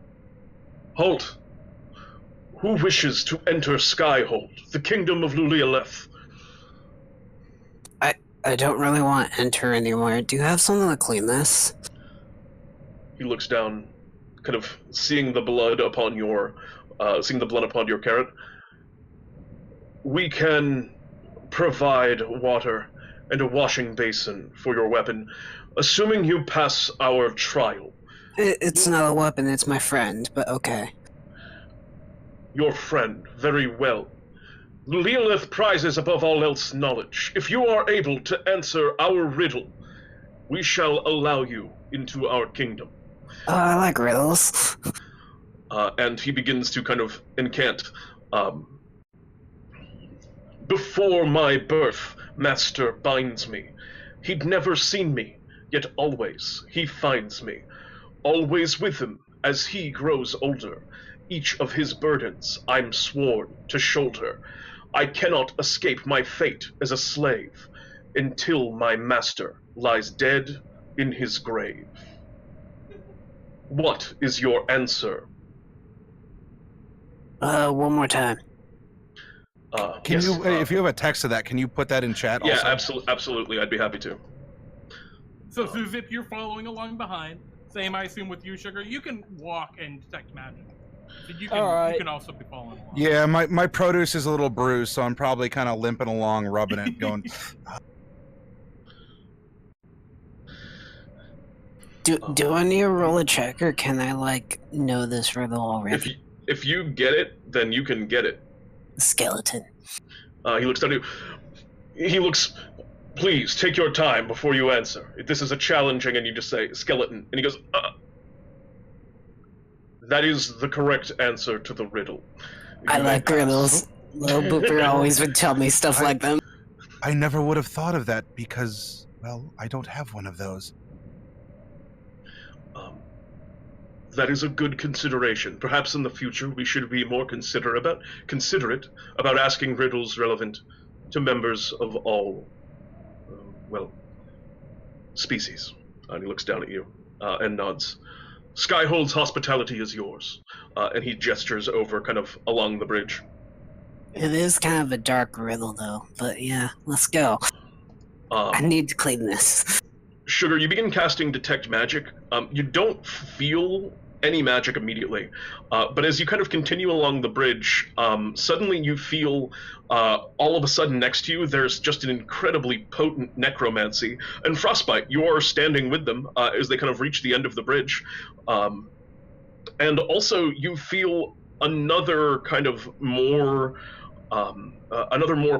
Halt! Who wishes to enter Skyhold, the kingdom of Lulialeth?
I don't really want to enter anywhere. Do you have something to clean this?
He looks down, kind of seeing the blood upon your carrot. We can provide water and a washing basin for your weapon, assuming you pass our trial.
It's not a weapon, it's my friend, but okay.
Your friend, very well. Lulialeth prizes above all else knowledge. If you are able to answer our riddle, we shall allow you into our kingdom.
I like riddles.
And he begins to kind of incant. Before my birth, Master binds me. He'd never seen me, yet always he finds me. Always with him as he grows older. Each of his burdens I'm sworn to shoulder. I cannot escape my fate as a slave until my master lies dead in his grave. What is your answer?
One more time.
Can you, if you have a text of that, can you put that in chat also?
Yeah, absolutely. I'd be happy to.
So, Zewxip, you're following along behind. Same, I assume, with you, Sugar. You can walk and detect magic. So you can also be following along.
Yeah, my produce is a little bruised, so I'm probably kind of limping along, rubbing it, going...
Do I need to roll a check, or can I, like, know this riddle already?
If you get it, then you can get it.
Skeleton.
He looks down at you. He looks... Please, take your time before you answer. If this is a challenging, and you just say, skeleton. And he goes, That is the correct answer to the riddle.
I like riddles. Little Booper always would tell me stuff like them.
I never would have thought of that because, well, I don't have one of those.
That is a good consideration. Perhaps in the future we should be more considerate about asking riddles relevant to members of all, species. And he looks down at you and nods. Skyhold's hospitality is yours. And he gestures over kind of along the bridge.
It is kind of a dark riddle, though. But yeah, let's go. I need to clean this.
Sugar, you begin casting Detect Magic. You don't feel any magic immediately, but as you kind of continue along the bridge, suddenly you feel all of a sudden next to you there's just an incredibly potent necromancy, and Frostbyte, you're standing with them as they kind of reach the end of the bridge, and also you feel another kind of more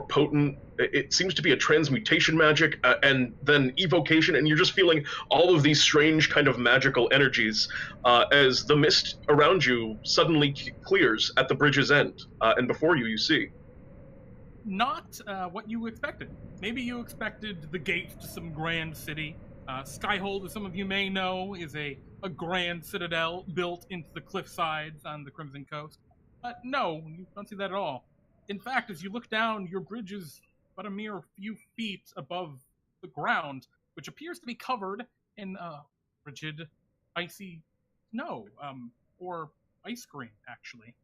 potent, it seems to be a transmutation magic, and then evocation, and you're just feeling all of these strange kind of magical energies as the mist around you suddenly clears at the bridge's end, and before you see.
Not what you expected. Maybe you expected the gate to some grand city. Skyhold, as some of you may know, is a grand citadel built into the cliff sides on the Crimson Coast. But no, you don't see that at all. In fact, as you look down, your bridge is but a mere few feet above the ground, which appears to be covered in frigid, icy snow, or ice cream, actually.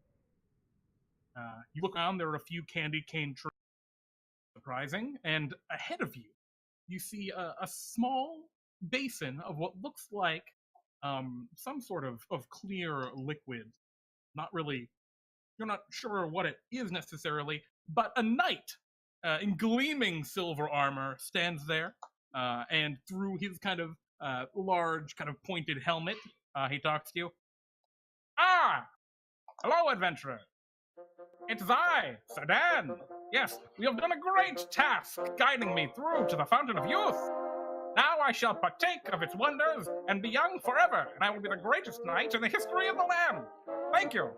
You look around, there are a few candy cane trees, surprising, and ahead of you, you see a small basin of what looks like some sort of clear liquid. Not really You're not sure what it is necessarily, but a knight in gleaming silver armor stands there, and through his kind of large, kind of pointed helmet, he talks to you. Ah! Hello, adventurer. It is I, Sedan. Yes, you have done a great task guiding me through to the Fountain of Youth. Now I shall partake of its wonders and be young forever, and I will be the greatest knight in the history of the land. Thank you.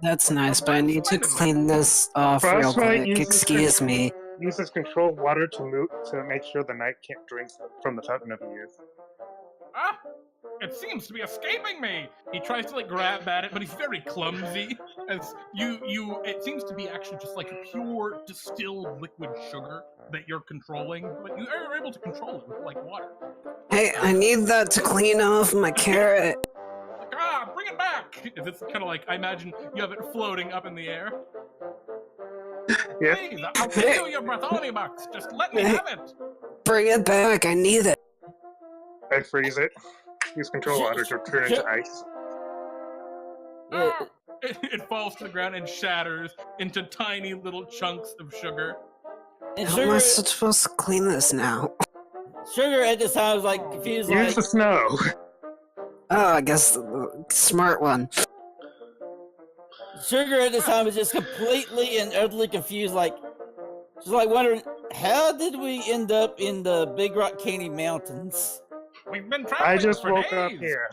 That's nice, but I need to clean this off real quick. Excuse me.
Uses control water to make sure the knight can't drink from the Fountain of Youth.
Ah! It seems to be escaping me! He tries to, grab at it, but he's very clumsy. As it seems to be actually just, pure distilled liquid sugar that you're controlling, but you are able to control it with, water.
Hey, I need that to clean off my carrot.
Bring it back! It's kind of I imagine you have it floating up in the air.
Yeah.
Please, I'll give you your Bartholomew box. Just let me have it.
Bring it back, I need it.
I freeze it. Use control water to turn into ice.
It falls to the ground and shatters into tiny little chunks of sugar.
And
How am I supposed to clean this now?
Sugar at this time was confused.
Use the snow.
Oh, I guess the smart one.
Sugar at this time was just completely and utterly confused. She's wondering, how did we end up in the Big Rock Candy Mountains?
We've been traveling
I just
for
woke
days.
up here.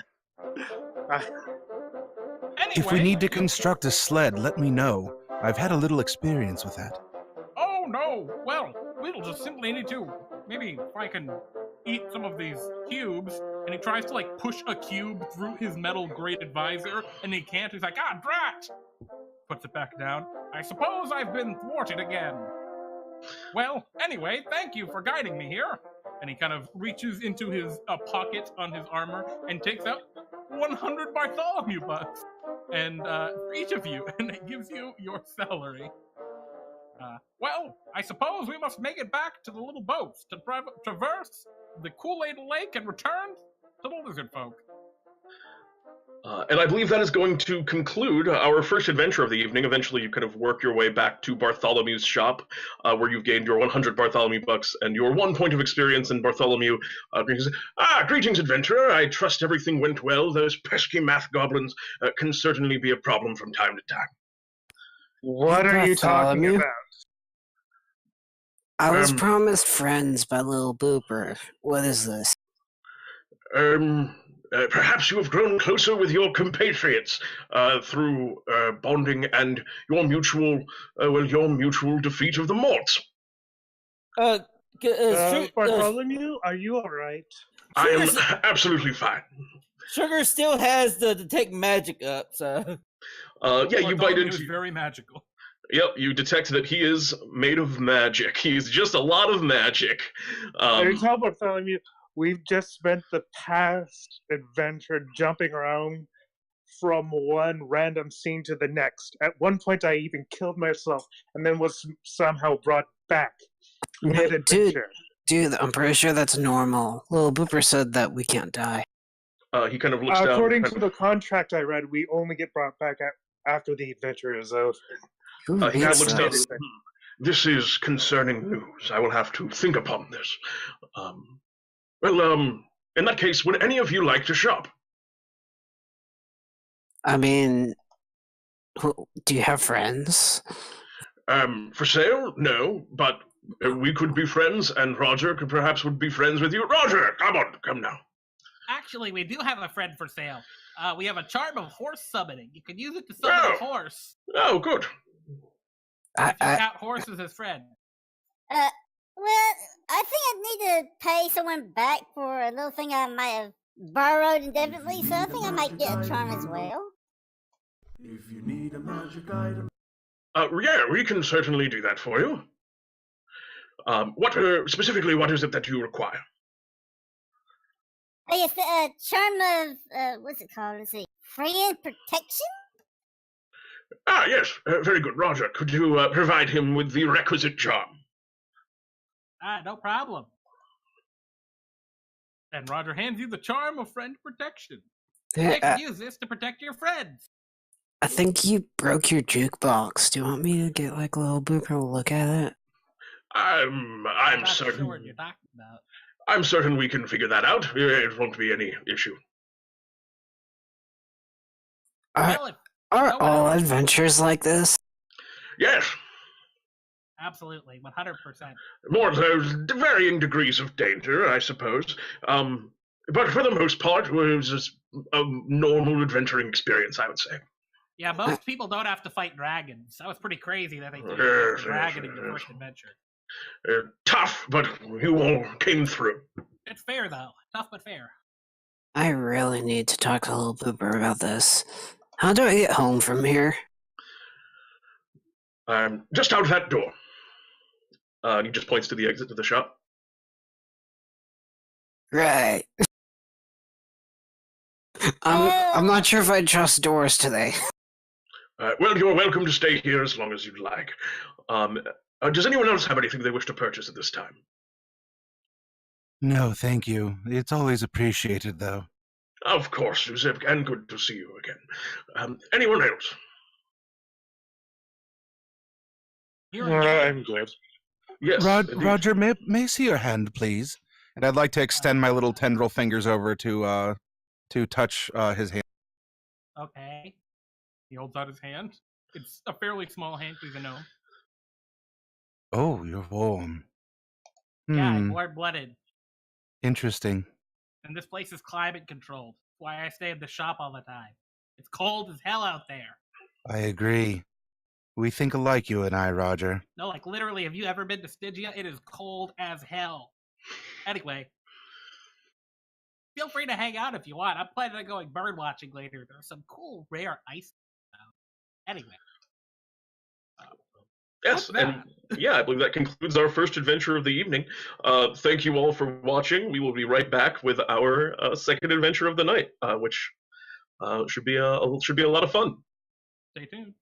Anyway,
If we need to construct a sled, let me know. I've had a little experience with that.
Oh no! Well, we'll just simply need to. Maybe if I can eat some of these cubes. And he tries to push a cube through his metal grated visor, and he can't. He's like, drat! Puts it back down. I suppose I've been thwarted again. Well, anyway, thank you for guiding me here. And he kind of reaches into his pocket on his armor and takes out 100 Bartholomew bucks. And for each of you, and it gives you your salary. Well, I suppose we must make it back to the little boats to traverse the Kool-Aid Lake and return to the lizard folk.
And I believe that is going to conclude our first adventure of the evening. Eventually, you kind of work your way back to Bartholomew's shop, where you've gained your 100 Bartholomew bucks and your 1 point of experience in Bartholomew. Greetings, adventurer. I trust everything went well. Those pesky math goblins can certainly be a problem from time to time.
What are you talking about?
I was promised friends by Little Booper. What is this?
Perhaps you have grown closer with your compatriots through bonding and your mutual defeat of the Morts.
Bartholomew, are you all right?
I am absolutely fine.
Sugar still has the detect magic up, so.
You bite into.
Is very magical.
Yep, you detect that he is made of magic. He's just a lot of magic.
I tell Bartholomew, we've just spent the past adventure jumping around from one random scene to the next. At one point, I even killed myself and then was somehow brought back mid-adventure.
Dude, I'm pretty sure that's normal. Little Booper said that we can't die.
He kind of looks down.
According to the contract I read, we only get brought back after the adventure is over.
He kind of looks down. This is concerning news. I will have to think upon this. In that case, would any of you like to shop?
I mean, do you have friends?
For sale? No, but we could be friends, and Roger would be friends with you. Roger, come now.
Actually, we do have a friend for sale. We have a charm of horse summoning. You can use it to summon a horse.
Oh, good.
If you count horses as friends.
Well, I think I need to pay someone back for a little thing I might have borrowed indefinitely, so I think I might get a charm as well.
If you need a magic item.
Yeah, we can certainly do that for you. What is it that you require?
I guess the charm of, what's it called? Let's see. Friend protection?
Yes, very good. Roger, could you provide him with the requisite charm?
No problem.
And Roger hands you the charm of friend protection.
You can use this to protect your friends.
I think you broke your jukebox. Do you want me to get like a little booper to look at it?
I'm
Not
certain.
sure what you're talking about.
I'm certain we can figure that out. It won't be any issue.
Well, if
Are
no one
all
else-
adventures like this?
Yes,
Absolutely, 100%.
more there's varying degrees of danger, I suppose. But for the most part, it was just a normal adventuring experience, I would say.
Yeah, most people don't have to fight dragons. That was pretty crazy that they threw
Yes,
a dragon
yes,
in your
yes.
first adventure.
Tough, but you all came through.
It's fair, though. Tough but fair.
I really need to talk to little booper about this. How do I get home from here?
Just out that door. He just points to the exit to the shop.
Right. I'm not sure if I trust doors today.
Well, you're welcome to stay here as long as you'd like. Does anyone else have anything they wish to purchase at this time?
No, thank you. It's always appreciated, though.
Of course, Zewxip, and good to see you again. Anyone else?
I'm good.
Yes. indeed.
Roger, may I see your hand, please? And I'd like to extend my little tendril fingers over to touch his hand.
Okay. He holds out his hand. It's a fairly small hand because he's a gnome.
Oh, you're warm.
Yeah, warm-blooded.
Interesting.
And this place is climate controlled. That's why I stay in the shop all the time. It's cold as hell out there.
I agree. We think alike, you and I, Roger.
No, like literally, have you ever been to Stygia? It is cold as hell. Anyway, feel free to hang out if you want. I'm planning on going bird watching later. There's some cool, rare ice. Anyway.
Yes, and yeah, I believe that concludes our first adventure of the evening. Thank you all for watching. We will be right back with our second adventure of the night, which should be a lot of fun.
Stay tuned.